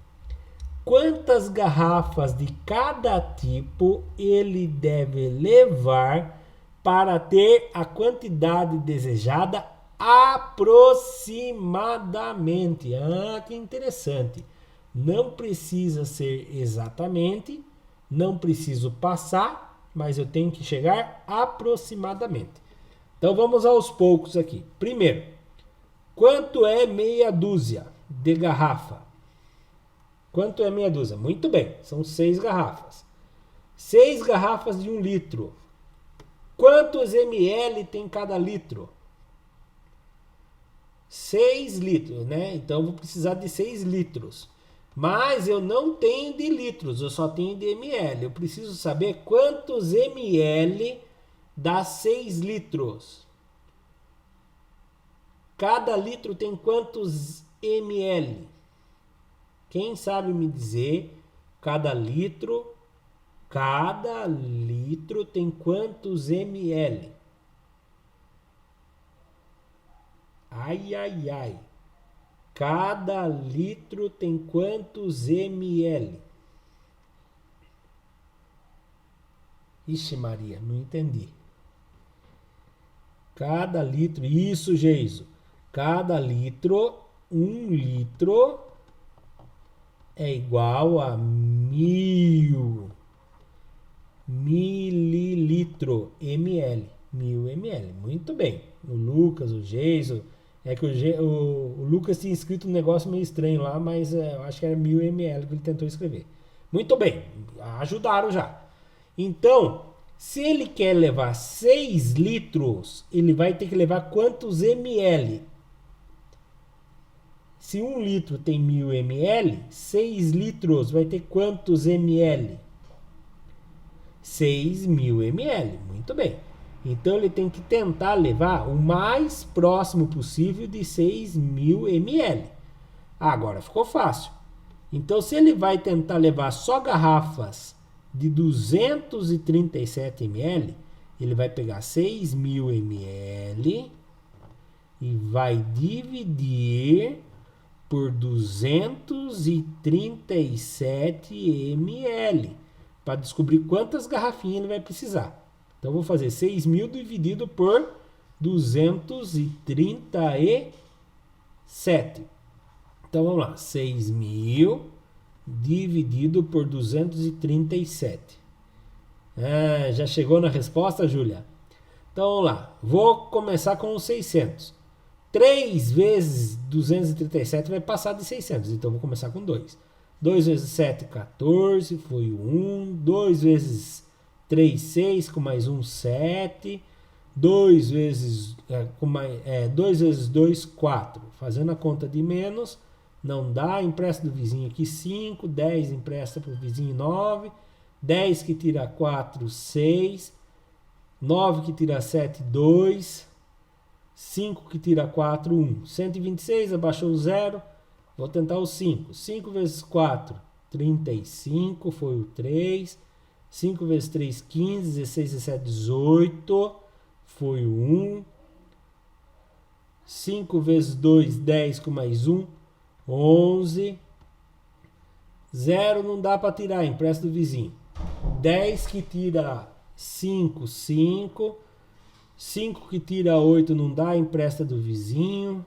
Quantas garrafas de cada tipo ele deve levar para ter a quantidade desejada aproximadamente? Ah, que interessante. Não precisa ser exatamente, não preciso passar, mas eu tenho que chegar aproximadamente. Então vamos aos poucos aqui. Primeiro, quanto é meia dúzia de garrafa? Quanto é meia dúzia? Muito bem, são 6 garrafas. 6 garrafas de 1 litro. Quantos ml tem cada litro? 6 litros, né? Então eu vou precisar de 6 litros. Mas eu não tenho de litros, eu só tenho de ml. Eu preciso saber quantos ml dá 6 litros. Cada litro tem quantos ml? Quem sabe me dizer cada litro tem quantos ml? Ai, ai, ai. Cada litro tem quantos ml? Ixi Maria, não entendi. Cada litro, isso, Geiso. Cada litro, 1 litro é igual a 1000 mililitro ml. 1000 ml. Muito bem. O Lucas, o Geiso. É que o Lucas tinha escrito um negócio meio estranho lá, mas eu acho que era 1000 ml que ele tentou escrever. Muito bem. Ajudaram já. Então, se ele quer levar 6 litros, ele vai ter que levar quantos ml? Se 1 litro tem 1000 ml, 6 litros vai ter quantos ml? 6.000 ml. Muito bem. Então ele tem que tentar levar o mais próximo possível de 6.000 ml. Agora ficou fácil. Então se ele vai tentar levar só garrafas de 237 ml, ele vai pegar 6.000 ml e vai dividir por 237 ml para descobrir quantas garrafinhas ele vai precisar. Então eu vou fazer 6.000 dividido por 237. Então vamos lá, 6.000 dividido por 237. Ah, já chegou na resposta, Júlia? Então vamos lá, vou começar com os 600. 3 vezes 237 vai passar de 600, então vou começar com 2. 2 vezes 7, 14, foi 1. 2 vezes 3, 6, com mais 1, 7. 2 vezes 2, 4. Fazendo a conta de menos, não dá. Empresta do vizinho aqui 5. 10 empresta para o vizinho 9. 10 que tira 4, 6. 9 que tira 7, 2. 5 que tira 4, 1. 126, abaixou o 0. Vou tentar o 5. 5 vezes 4, 35, foi o 3. 5 vezes 3, 15. 16, 17, 18, foi o 1. 5 vezes 2, 10 com mais 1, 11. 0 não dá para tirar, empresta do vizinho. 10 que tira 5, 5. 5 que tira 8 não dá, empresta do vizinho.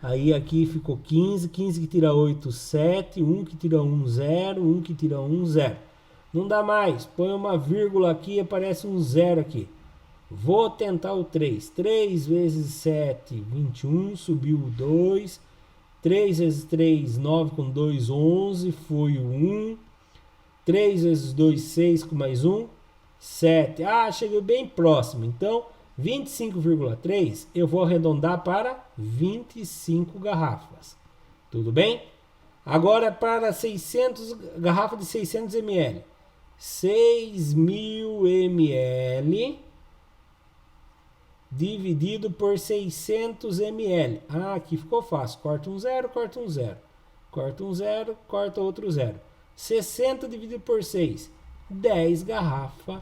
Aí aqui ficou 15. 15 que tira 8, 7. 1 que tira 1, 0. 1 que tira 1, 0. Não dá mais. Põe uma vírgula aqui e aparece um 0 aqui. Vou tentar o 3. 3 vezes 7, 21. Subiu o 2. 3 vezes 3, 9 com 2, 11. Foi o 1. 3 vezes 2, 6 com mais 1. 7. Ah, cheguei bem próximo. Então, 25,3 eu vou arredondar para 25 garrafas. Tudo bem? Agora para 600, garrafa de 600 ml. 6.000 ml dividido por 600 ml. Ah, aqui ficou fácil. Corta um 0, corta um 0. Corta um 0, corta outro 0. 60 dividido por 6. 10 garrafas,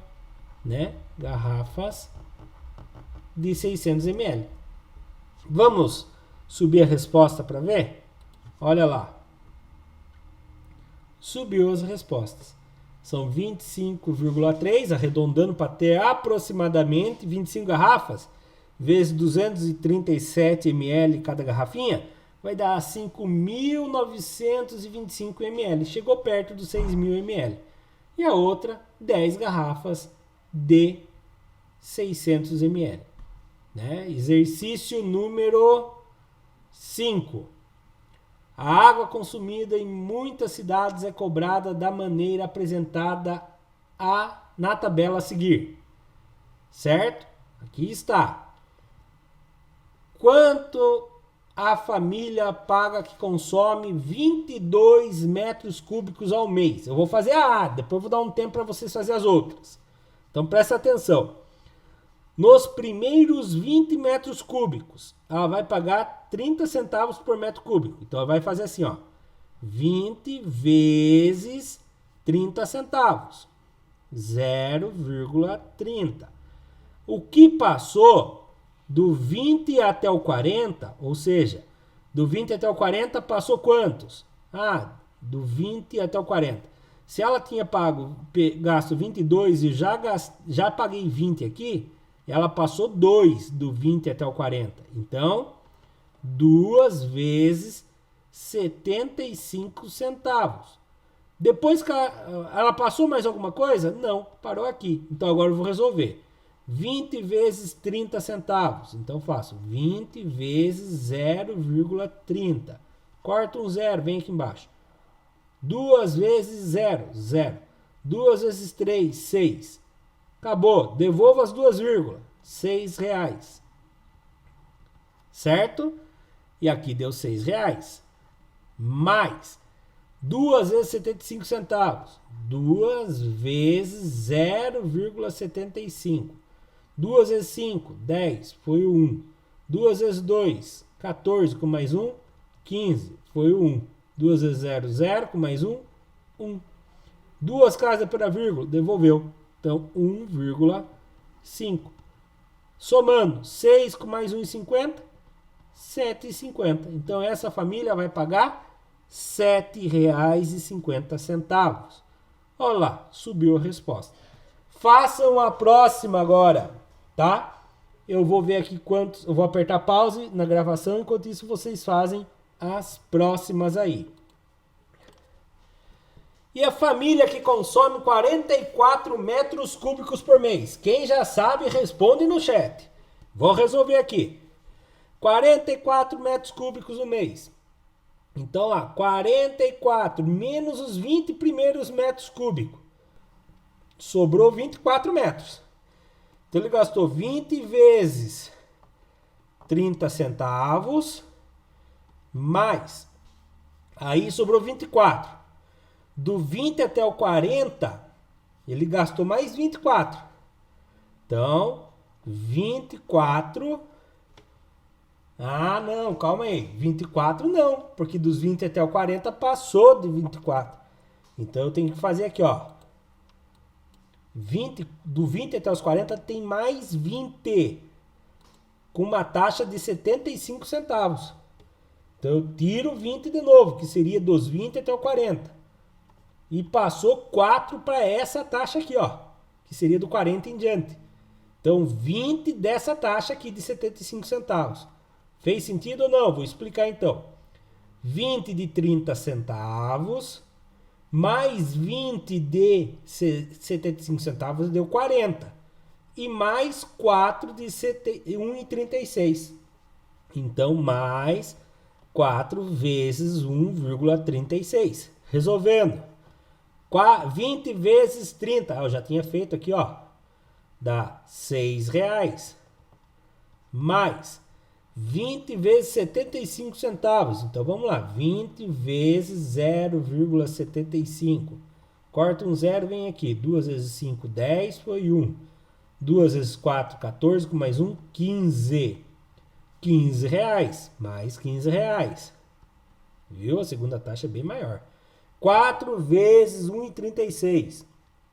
né? Garrafas de 600 ml. Vamos subir a resposta para ver? Olha lá. Subiu as respostas. São 25,3, arredondando para ter aproximadamente 25 garrafas, vezes 237 ml cada garrafinha, vai dar 5.925 ml. Chegou perto dos 6.000 ml. E a outra, 10 garrafas de 600 ml. Né? Exercício número 5. A água consumida em muitas cidades é cobrada da maneira apresentada na tabela a seguir. Certo? Aqui está. Quanto a família paga que consome 22 metros cúbicos ao mês? Eu vou fazer a A, depois vou dar um tempo para vocês fazerem as outras. Então presta atenção. Nos primeiros 20 metros cúbicos, ela vai pagar 30 centavos por metro cúbico. Então ela vai fazer assim, ó. 20 vezes 30 centavos. 0,30. O que passou do 20 até o 40, ou seja, do 20 até o 40 passou quantos? Ah, do 20 até o 40. Se ela tinha gasto 22 e já paguei 20 aqui, ela passou 2 do 20 até o 40. Então, 2 vezes 75 centavos. Depois que ela passou mais alguma coisa? Não, parou aqui. Então, agora eu vou resolver. 20 vezes 30 centavos. Então, faço 20 vezes 0,30. Corta um 0, vem aqui embaixo. 2 vezes 0, 0. 2 vezes 3, 6. Acabou. Devolva as 2 vírgulas. R$6. Certo? E aqui deu R$6. Mais 2 vezes 75 centavos. 2 vezes 0,75. 2 vezes 5, 10. Foi o 1. 2 vezes 2, 14. Com mais 1, 15. Foi o 1. 2 vezes 0, 0. Com mais 1, 1. 2 casas pela vírgula. Devolveu. Então, 1,5. Somando, 6 com mais 1,50, 7,50. Então, essa família vai pagar R$7,50. Olha lá, subiu a resposta. Façam a próxima agora, tá? Eu vou ver aqui quantos... Eu vou apertar pause na gravação, enquanto isso vocês fazem as próximas aí. E a família que consome 44 metros cúbicos por mês? Quem já sabe, responde no chat. Vou resolver aqui. 44 metros cúbicos no mês. Então lá, 44 menos os 20 primeiros metros cúbicos. Sobrou 24 metros. Então ele gastou 20 vezes 30 centavos. Mais. Aí sobrou 24. Do 20 até o 40, ele gastou mais 24. Então, 24. Ah, não, calma aí. 24 não, porque dos 20 até o 40 passou de 24. Então, eu tenho que fazer aqui, ó. Do 20 até os 40 tem mais 20. Com uma taxa de 75 centavos. Então eu tiro 20 de novo, que seria dos 20 até o 40. E passou 4 para essa taxa aqui, ó, que seria do 40 em diante. Então 20 dessa taxa aqui de 75 centavos. Fez sentido ou não? Vou explicar então. 20 de 30 centavos, mais 20 de 75 centavos deu 40. E mais 4 de 1,36. Então, mais 4 vezes 1,36. Resolvendo. 20 vezes 30. Eu já tinha feito aqui, ó. Dá R$6. Mais 20 vezes 75 centavos. Então, vamos lá. 20 vezes 0,75. Corta um zero, vem aqui. 2 vezes 5, 10, foi 1. 2 vezes 4, 14, com mais 1, 15. R$15. Mais R$15. Viu? A segunda taxa é bem maior. 4 vezes 1,36.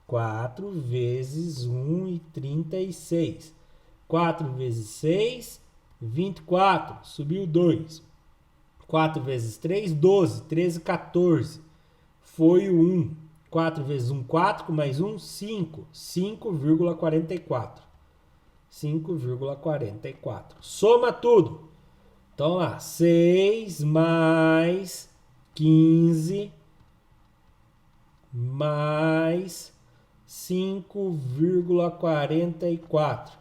4 vezes 1,36. 4 vezes 6, 24. Subiu 2. 4 vezes 3, 12. 13, 14. Foi o 1. 4 vezes 1, 4. Com mais 1, 5. 5,44. 5,44. Soma tudo. Então lá, 6 mais 15 mais 5,44.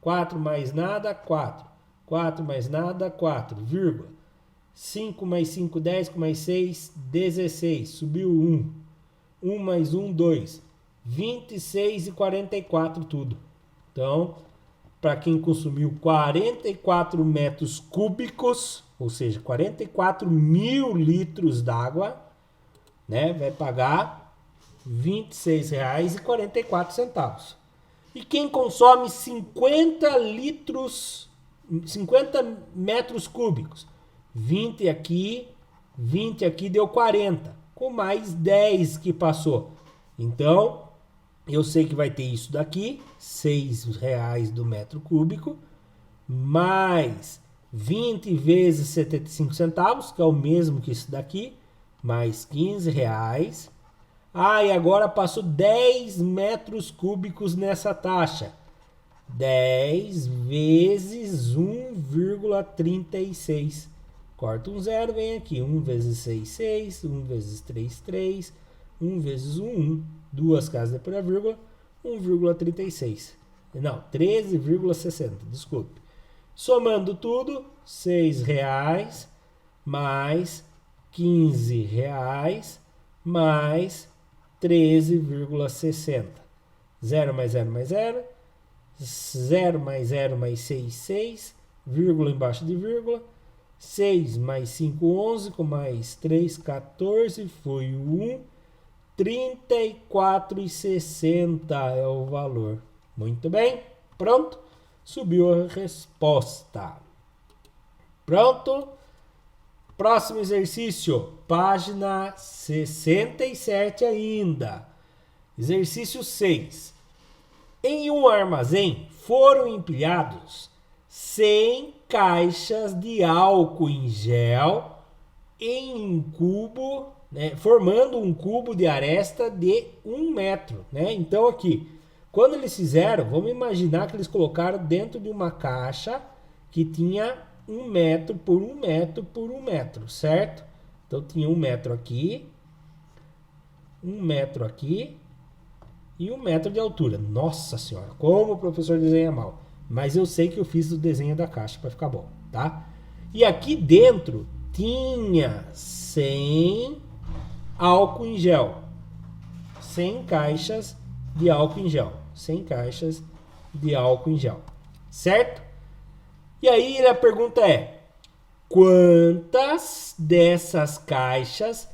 4 mais nada, 4. 4 mais nada, 4, vírgula. 5 mais 5, 10, com mais 6, 16. Subiu 1. 1 mais 1, 2. 26,44 tudo. Então, para quem consumiu 44 metros cúbicos, ou seja, 44 mil litros d'água, né, vai pagar R$26,44. E quem consome 50 litros, 50 metros cúbicos, 20 aqui deu 40, com mais 10 que passou. Então, eu sei que vai ter isso daqui, R$6 do metro cúbico, mais 20 vezes 75 centavos, que é o mesmo que isso daqui, mais R$15. Ah, e agora passou 10 metros cúbicos nessa taxa. 10 vezes 1,36. Corta um zero, vem aqui. 1 vezes 6, 6. 1 vezes 3, 3. 1 vezes 1, 1. Duas casas depois da vírgula. 1,36. Não, 13,60. Desculpe. Somando tudo, R$6 mais R$15 mais 13,60. 0 mais 0 mais 0. 0 mais 0 mais 6, 6. Vírgula embaixo de vírgula. 6 mais 5, 11. Com mais 3, 14. Foi o 1. 34,60 é o valor. Muito bem. Pronto. Subiu a resposta. Pronto. Próximo exercício, página 67 ainda. Exercício 6. Em um armazém foram empilhados 100 caixas de álcool em gel em um cubo, né, formando um cubo de aresta de 1 metro. Né? Então aqui, quando eles fizeram, vamos imaginar que eles colocaram dentro de uma caixa que tinha 1 metro por 1 metro por 1 metro, certo? Então tinha 1 metro aqui, 1 metro aqui e 1 metro de altura. Nossa senhora, como o professor desenha mal. Mas eu sei que eu fiz o desenho da caixa para ficar bom, tá? E aqui dentro tinha 100 álcool em gel. 100 caixas de álcool em gel. 100 caixas de álcool em gel. Certo? E aí a pergunta é: quantas dessas caixas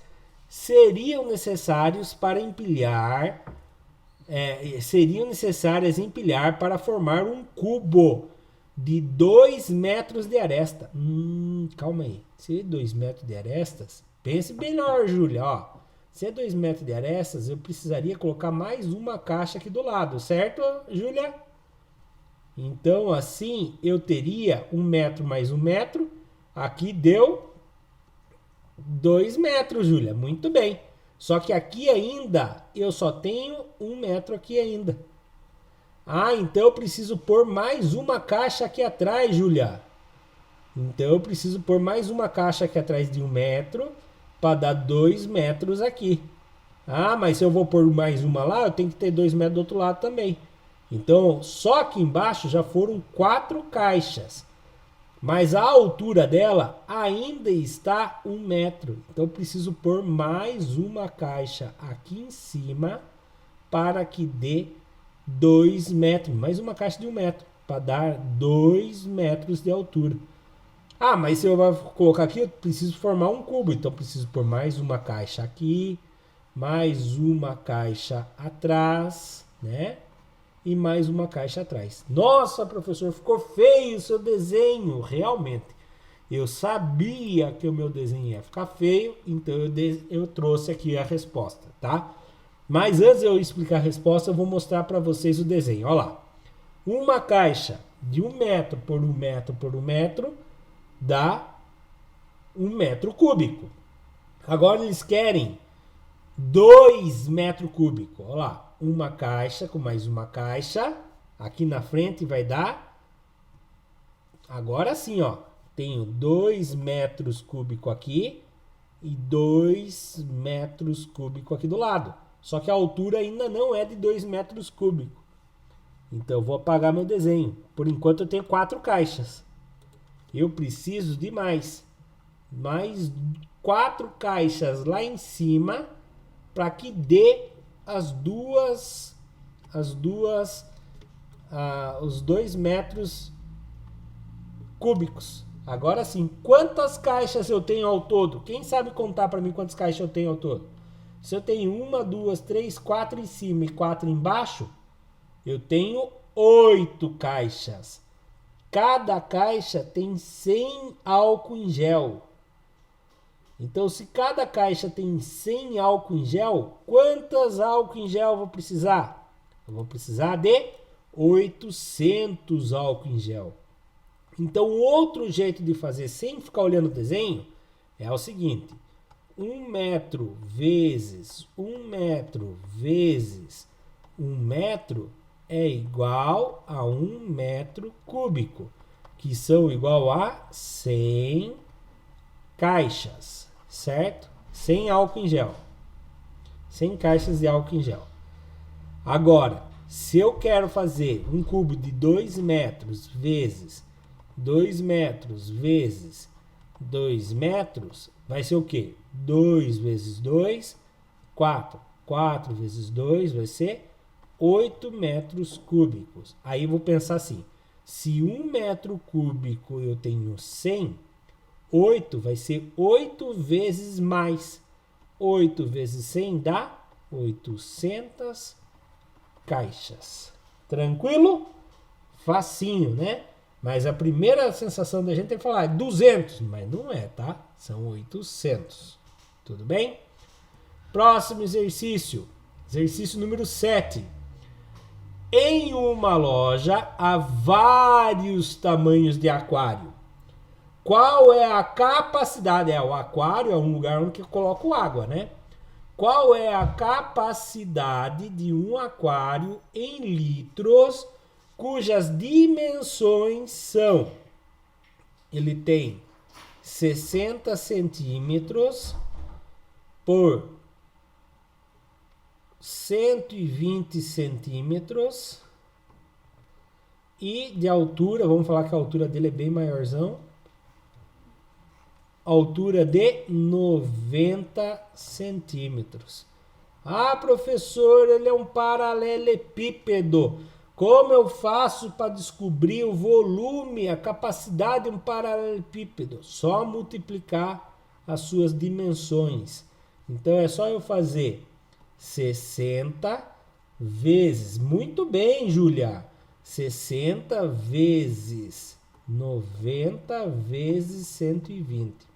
seriam necessárias para empilhar, para formar um cubo de 2 metros de aresta? Calma aí. Se é 2 metros de arestas, pense melhor, Júlia. Ó, se é 2 metros de arestas, eu precisaria colocar mais uma caixa aqui do lado, certo, Júlia? Então, assim, eu teria 1 metro mais 1 metro. Aqui deu 2 metros, Júlia. Muito bem. Só que aqui ainda, eu só tenho 1 metro aqui ainda. Ah, então eu preciso pôr mais uma caixa aqui atrás, Júlia. Então eu preciso pôr mais uma caixa aqui atrás de 1 metro para dar 2 metros aqui. Ah, mas se eu vou pôr mais uma lá, eu tenho que ter 2 metros do outro lado também. Então, só aqui embaixo já foram 4 caixas. Mas a altura dela ainda está 1 metro. Então eu preciso pôr mais uma caixa aqui em cima para que dê 2 metros. Mais uma caixa de 1 metro para dar 2 metros de altura. Ah, mas se eu vou colocar aqui, eu preciso formar um cubo. Então eu preciso pôr mais uma caixa aqui, mais uma caixa atrás, né? E mais uma caixa atrás. Nossa, professor, ficou feio o seu desenho. Realmente, eu sabia que o meu desenho ia ficar feio, então eu trouxe aqui a resposta, tá? Mas antes de eu explicar a resposta, eu vou mostrar para vocês o desenho. Olha lá. Uma caixa de 1 metro por 1 metro por 1 metro dá 1 metro cúbico. Agora eles querem 2 metros cúbicos. Olha lá. Uma caixa com mais uma caixa. Aqui na frente vai dar. Agora sim, ó. Tenho 2 metros cúbicos aqui e 2 metros cúbicos aqui do lado. Só que a altura ainda não é de 2 metros cúbicos. Então eu vou apagar meu desenho. Por enquanto eu tenho 4 caixas. Eu preciso de mais. Mais 4 caixas lá em cima para que dê os 2 metros cúbicos. Agora sim, quantas caixas eu tenho ao todo? Quem sabe contar para mim quantas caixas eu tenho ao todo? Se eu tenho 1, 2, 3, 4 em cima e 4 embaixo, eu tenho 8 caixas. Cada caixa tem 100 álcool em gel. Então, se cada caixa tem 100 álcool em gel, quantas álcool em gel eu vou precisar? Eu vou precisar de 800 álcool em gel. Então, outro jeito de fazer sem ficar olhando o desenho é o seguinte. 1 metro vezes 1 metro vezes 1 metro é igual a 1 metro cúbico, que são igual a 100 caixas, certo? 100 álcool em gel. 100 caixas de álcool em gel. Agora, se eu quero fazer um cubo de 2 metros vezes 2 metros vezes 2 metros, vai ser o quê? 2 vezes 2, 4. 4 vezes 2 vai ser 8 metros cúbicos. Aí eu vou pensar assim, se 1 metro cúbico eu tenho 100, 8 vai ser 8 vezes mais. 8 vezes 100 dá 800 caixas. Tranquilo? Facinho, né? Mas a primeira sensação da gente é falar 200, mas não é, tá? São 800. Tudo bem? Próximo exercício. Exercício número 7. Em uma loja há vários tamanhos de aquário. Qual é a capacidade? O aquário é um lugar onde eu coloco água, né? Qual é a capacidade de um aquário em litros, cujas dimensões são? Ele tem 60 centímetros por 120 centímetros e de altura, vamos falar que a altura dele é bem maiorzão, altura de 90 centímetros. Ah, professor, ele é um paralelepípedo. Como eu faço para descobrir o volume, a capacidade de um paralelepípedo? Só multiplicar as suas dimensões. Então é só eu fazer 60 vezes, muito bem, Júlia, 60 vezes 90 vezes 120.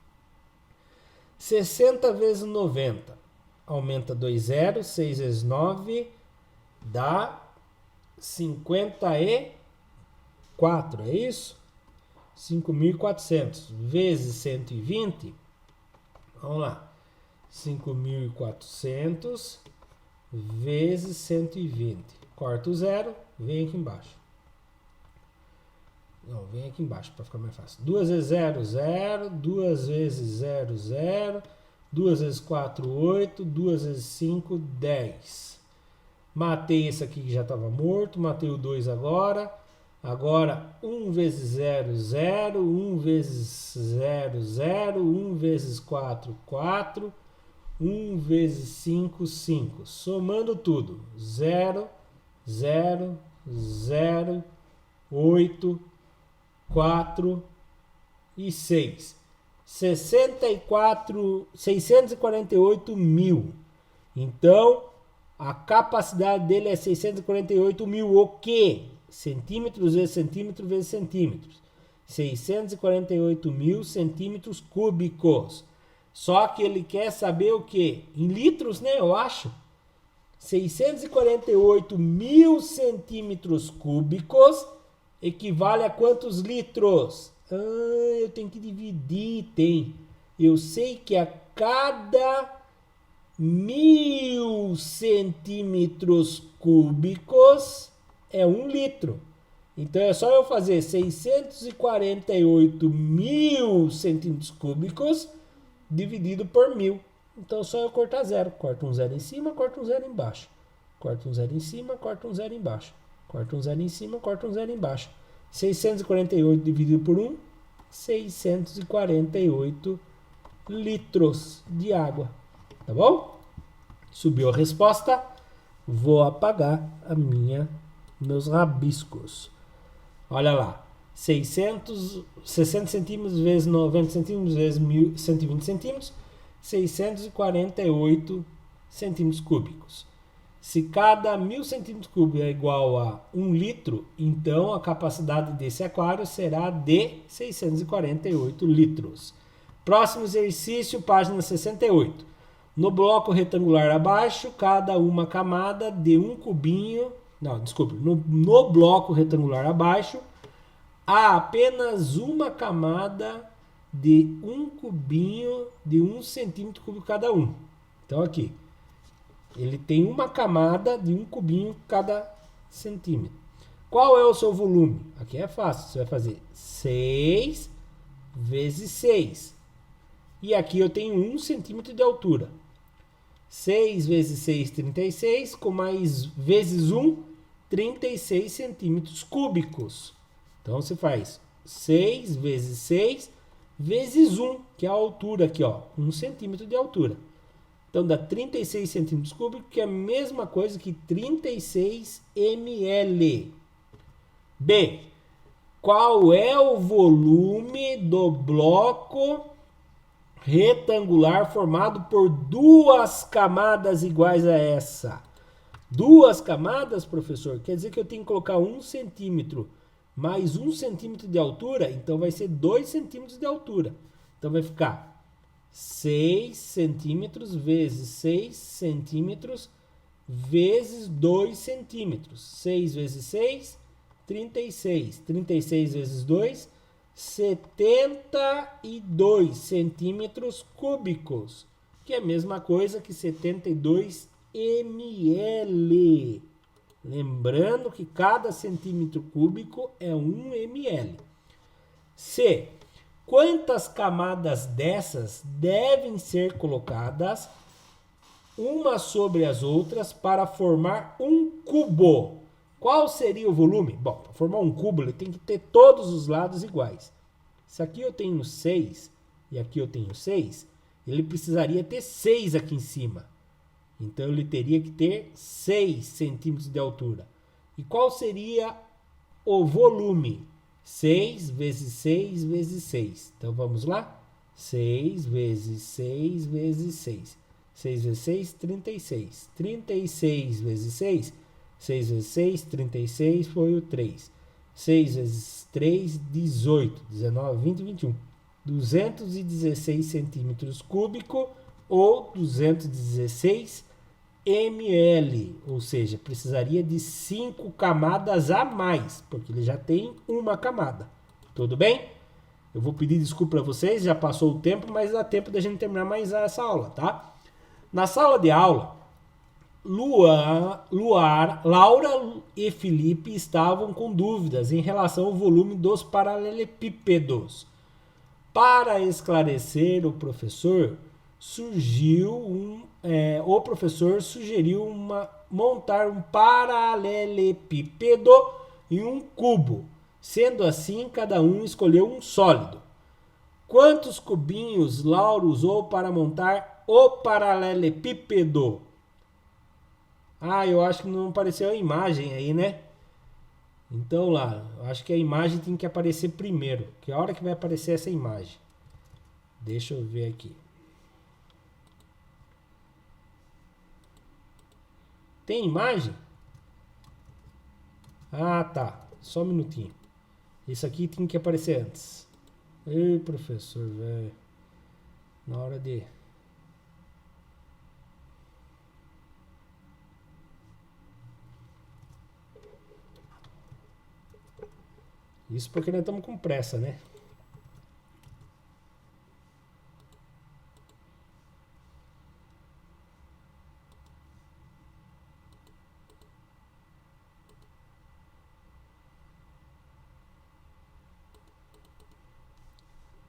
60 vezes 90, aumenta 2 zeros, 6 vezes 9, dá 54, é isso? 5.400 vezes 120, Vamos lá. 5.400 vezes 120. Corta o zero, vem aqui embaixo. Não, vem aqui embaixo para ficar mais fácil. 2 vezes 0, 0. 2 vezes 0, 0. 2 vezes 4, 8. 2 vezes 5, 10. Matei esse aqui que já estava morto. Matei o 2 agora. Agora, 1 vezes 0, 0. 1 vezes 0, 0. 1 vezes 4, 4. 1 vezes 5, 5. Somando tudo. 0, 0, 0, 8, 4 e 6. 648 mil. Então, a capacidade dele é 648 mil o quê? Centímetros vezes centímetro vezes centímetros. 648 mil centímetros cúbicos. Só que ele quer saber o quê? Em litros, né? Eu acho. 648 mil centímetros cúbicos equivale a quantos litros? Eu tenho que dividir, tem. Eu sei que a cada 1.000 centímetros cúbicos é 1 litro. Então é só eu fazer 648 mil centímetros cúbicos dividido por 1.000. Então é só eu cortar zero. Corta um zero em cima, corta um zero embaixo. Corta um zero em cima, corta um zero embaixo. Corta um zero em cima, corta um zero embaixo. 648 dividido por 1, 648 litros de água. Tá bom? Subiu a resposta. Vou apagar meus rabiscos. Olha lá. 60 centímetros vezes 90 centímetros vezes 120 centímetros. 648 centímetros cúbicos. Se cada 1.000 centímetros cúbicos é igual a 1 litro, então a capacidade desse aquário será de 648 litros. Próximo exercício, página 68. No bloco retangular abaixo, cada uma camada de um cubinho... Não, desculpe. No bloco retangular abaixo, há apenas uma camada de um cubinho de 1 centímetro cúbico cada um. Então aqui, ele tem uma camada de um cubinho cada centímetro. Qual é o seu volume? Aqui é fácil, você vai fazer 6 vezes 6. E aqui eu tenho 1 centímetro de altura. 6 vezes 6, 36, com mais vezes 1, 36 centímetros cúbicos. Então você faz 6 vezes 6 vezes 1, que é a altura aqui, ó, 1 centímetro de altura. Então dá 36 centímetros cúbicos, que é a mesma coisa que 36 ml. B. Qual é o volume do bloco retangular formado por duas camadas iguais a essa? Duas camadas, professor? Quer dizer que eu tenho que colocar 1 centímetro mais 1 centímetro de altura? Então vai ser 2 centímetros de altura. Então vai ficar 6 centímetros vezes 6 centímetros vezes 2 centímetros. 6 vezes 6, 36. 36 vezes 2, 72 centímetros cúbicos. Que é a mesma coisa que 72 ml. Lembrando que cada centímetro cúbico é 1 ml. C. Quantas camadas dessas devem ser colocadas umas sobre as outras para formar um cubo? Qual seria o volume? Bom, para formar um cubo ele tem que ter todos os lados iguais. Se aqui eu tenho 6 e aqui eu tenho 6, ele precisaria ter 6 aqui em cima. Então ele teria que ter 6 centímetros de altura. E qual seria o volume? 6 vezes 6 vezes 6. Então vamos lá? 6 vezes 6 vezes 6. 6 vezes 6, 36. 36 vezes 6, 6 vezes 6, 36 foi o 3. 6 vezes 3, 18. 19, 20, 21. 216 centímetros cúbicos ou 216 ml. Ou seja, precisaria de 5 camadas a mais, porque ele já tem uma camada. Tudo bem? Eu vou pedir desculpa para vocês, já passou o tempo, mas dá tempo da gente terminar mais essa aula, tá? Na sala de aula, Laura e Felipe estavam com dúvidas em relação ao volume dos paralelepípedos. Para esclarecer, o professor sugeriu montar um paralelepípedo em um cubo. Sendo assim, cada um escolheu um sólido. Quantos cubinhos Laura usou para montar o paralelepípedo? Eu acho que não apareceu a imagem aí, né? Então lá, eu acho que a imagem tem que aparecer primeiro. Que hora que vai aparecer essa imagem? Deixa eu ver aqui. Tem imagem? Tá. Só um minutinho. Isso aqui tem que aparecer antes. Ei, professor, velho. Na hora de... Isso porque nós estamos com pressa, né?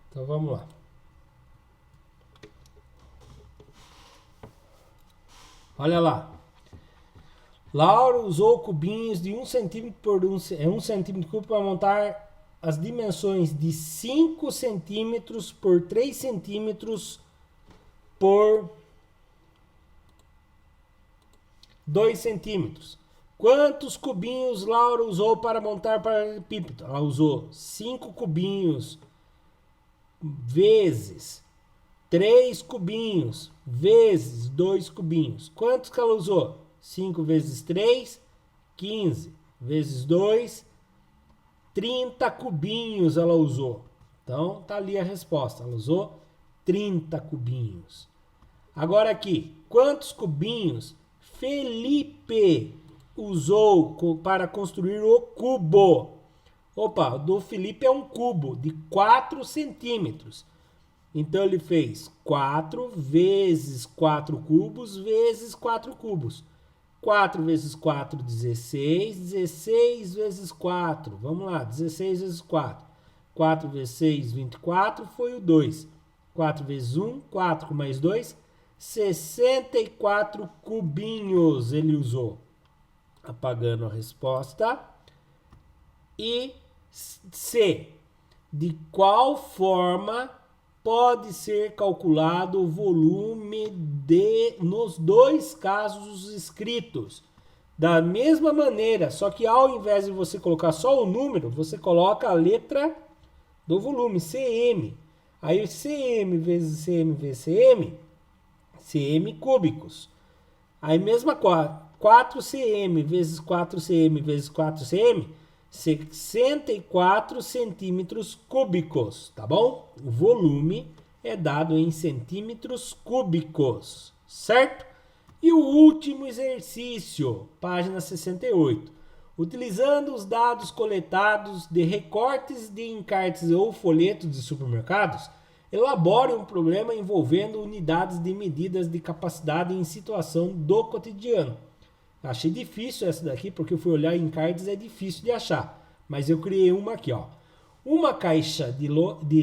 Então vamos lá. Olha lá. Laura usou cubinhos de 1 centímetro por 1 centímetro cúbico para montar as dimensões de 5 centímetros por 3 centímetros por 2 centímetros. Quantos cubinhos Laura usou para montar paralelepípedo? Ela usou 5 cubinhos vezes 3 cubinhos vezes 2 cubinhos. Quantos que ela usou? 5 vezes 3, 15. Vezes 2, 30 cubinhos ela usou. Então, tá ali a resposta. Ela usou 30 cubinhos. Agora aqui, quantos cubinhos Felipe usou para construir o cubo? Opa, o do Felipe é um cubo de 4 centímetros. Então ele fez 4 vezes 4 cubos vezes 4 cubos. 4 vezes 4, 16. 16 vezes 4. Vamos lá, 16 vezes 4. 4 vezes 6, 24, foi o 2. 4 vezes 1, 4 com mais 2, 64 cubinhos ele usou. Apagando a resposta. E C. De qual forma pode ser calculado o volume nos dois casos escritos? Da mesma maneira, só que ao invés de você colocar só o número, você coloca a letra do volume, cm. Aí cm vezes cm vezes cm, cm cúbicos. Aí mesma coisa, 4cm vezes 4cm vezes 4cm, 64 centímetros cúbicos, tá bom? O volume é dado em centímetros cúbicos, certo? E o último exercício, página 68. Utilizando os dados coletados de recortes de encartes ou folhetos de supermercados, elabore um problema envolvendo unidades de medidas de capacidade em situação do cotidiano. Achei difícil essa daqui, porque eu fui olhar em encartes, é difícil de achar. Mas eu criei uma aqui, ó. Uma caixa de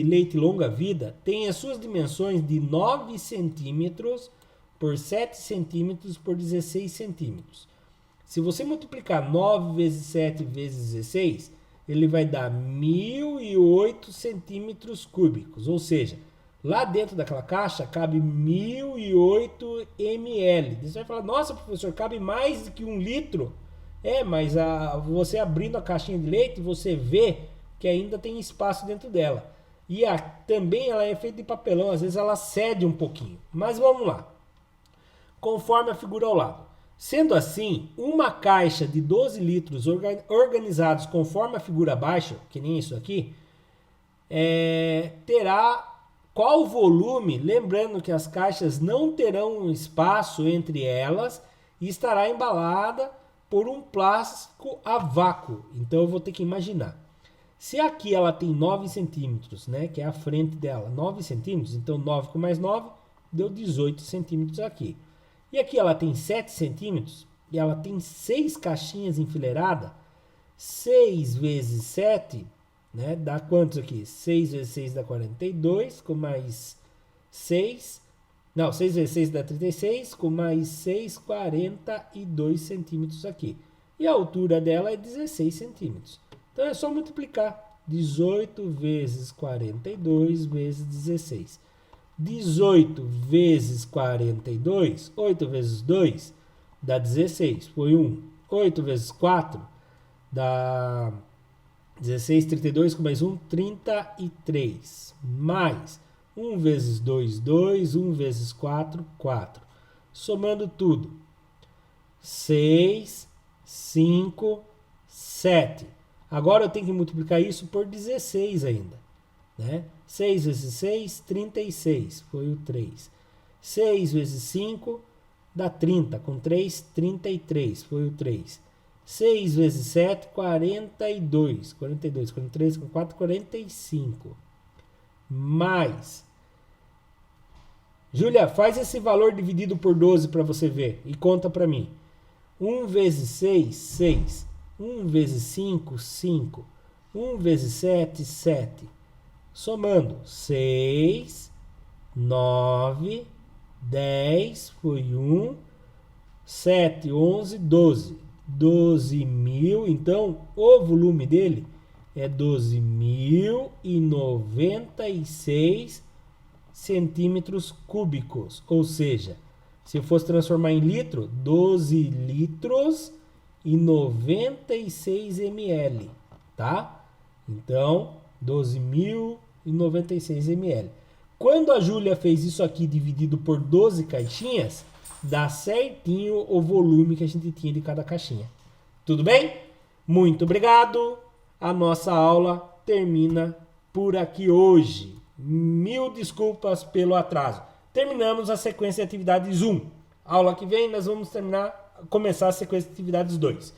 leite longa-vida tem as suas dimensões de 9 centímetros por 7 centímetros por 16 centímetros. Se você multiplicar 9 vezes 7 vezes 16, ele vai dar 1.008 centímetros cúbicos. Ou seja, lá dentro daquela caixa cabe 1.008 ml. Você vai falar, nossa, professor, cabe mais do que 1 litro? Mas você abrindo a caixinha de leite, você vê que ainda tem espaço dentro dela. E também ela é feita de papelão, às vezes ela cede um pouquinho. Mas vamos lá. Conforme a figura ao lado. Sendo assim, uma caixa de 12 litros organizados conforme a figura abaixo, que nem isso aqui, terá qual volume? Lembrando que as caixas não terão espaço entre elas e estará embalada por um plástico a vácuo. Então eu vou ter que imaginar. Se aqui ela tem 9 centímetros, né, que é a frente dela, 9 centímetros, então 9 com mais 9 deu 18 centímetros aqui. E aqui ela tem 7 centímetros e ela tem 6 caixinhas enfileiradas. 6 vezes 7, né, dá quantos aqui? 6 vezes 6 dá 42, com mais 6. Não, 6 vezes 6 dá 36, com mais 6, 42 centímetros aqui. E a altura dela é 16 centímetros. Então é só multiplicar 18 vezes 42 vezes 16. 18 vezes 42, 8 vezes 2 dá 16, foi 1. 8 vezes 4 dá 16, 32, com mais 1, 33. Mais 1 vezes 2, 2, 1 vezes 4, 4. Somando tudo, 6, 5, 7. Agora eu tenho que multiplicar isso por 16 ainda, né? 6 vezes 6, 36, foi o 3. 6 vezes 5 dá 30, com 3, 33, foi o 3. 6 vezes 7, 42, 42, 43, com 4, 45. Mais. Júlia, faz esse valor dividido por 12 para você ver e conta para mim. 1 vezes 6, 6. 1 vezes 5, 5. 1 vezes 7, 7. Somando 6, 9, 10, foi 1, 7, 11, 12. 12.000, então o volume dele é 12.096 centímetros cúbicos. Ou seja, se eu fosse transformar em litro, 12 litros e 96 ml, tá? Então, 12.096 ml. Quando a Júlia fez isso aqui dividido por 12 caixinhas, dá certinho o volume que a gente tinha de cada caixinha. Tudo bem? Muito obrigado. A nossa aula termina por aqui hoje. Mil desculpas pelo atraso. Terminamos a sequência de atividades 1. Aula que vem nós vamos começar a sequência de atividades 2.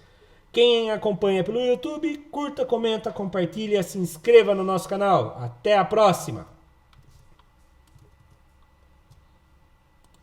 Quem acompanha pelo YouTube, curta, comenta, compartilha, se inscreva no nosso canal. Até a próxima!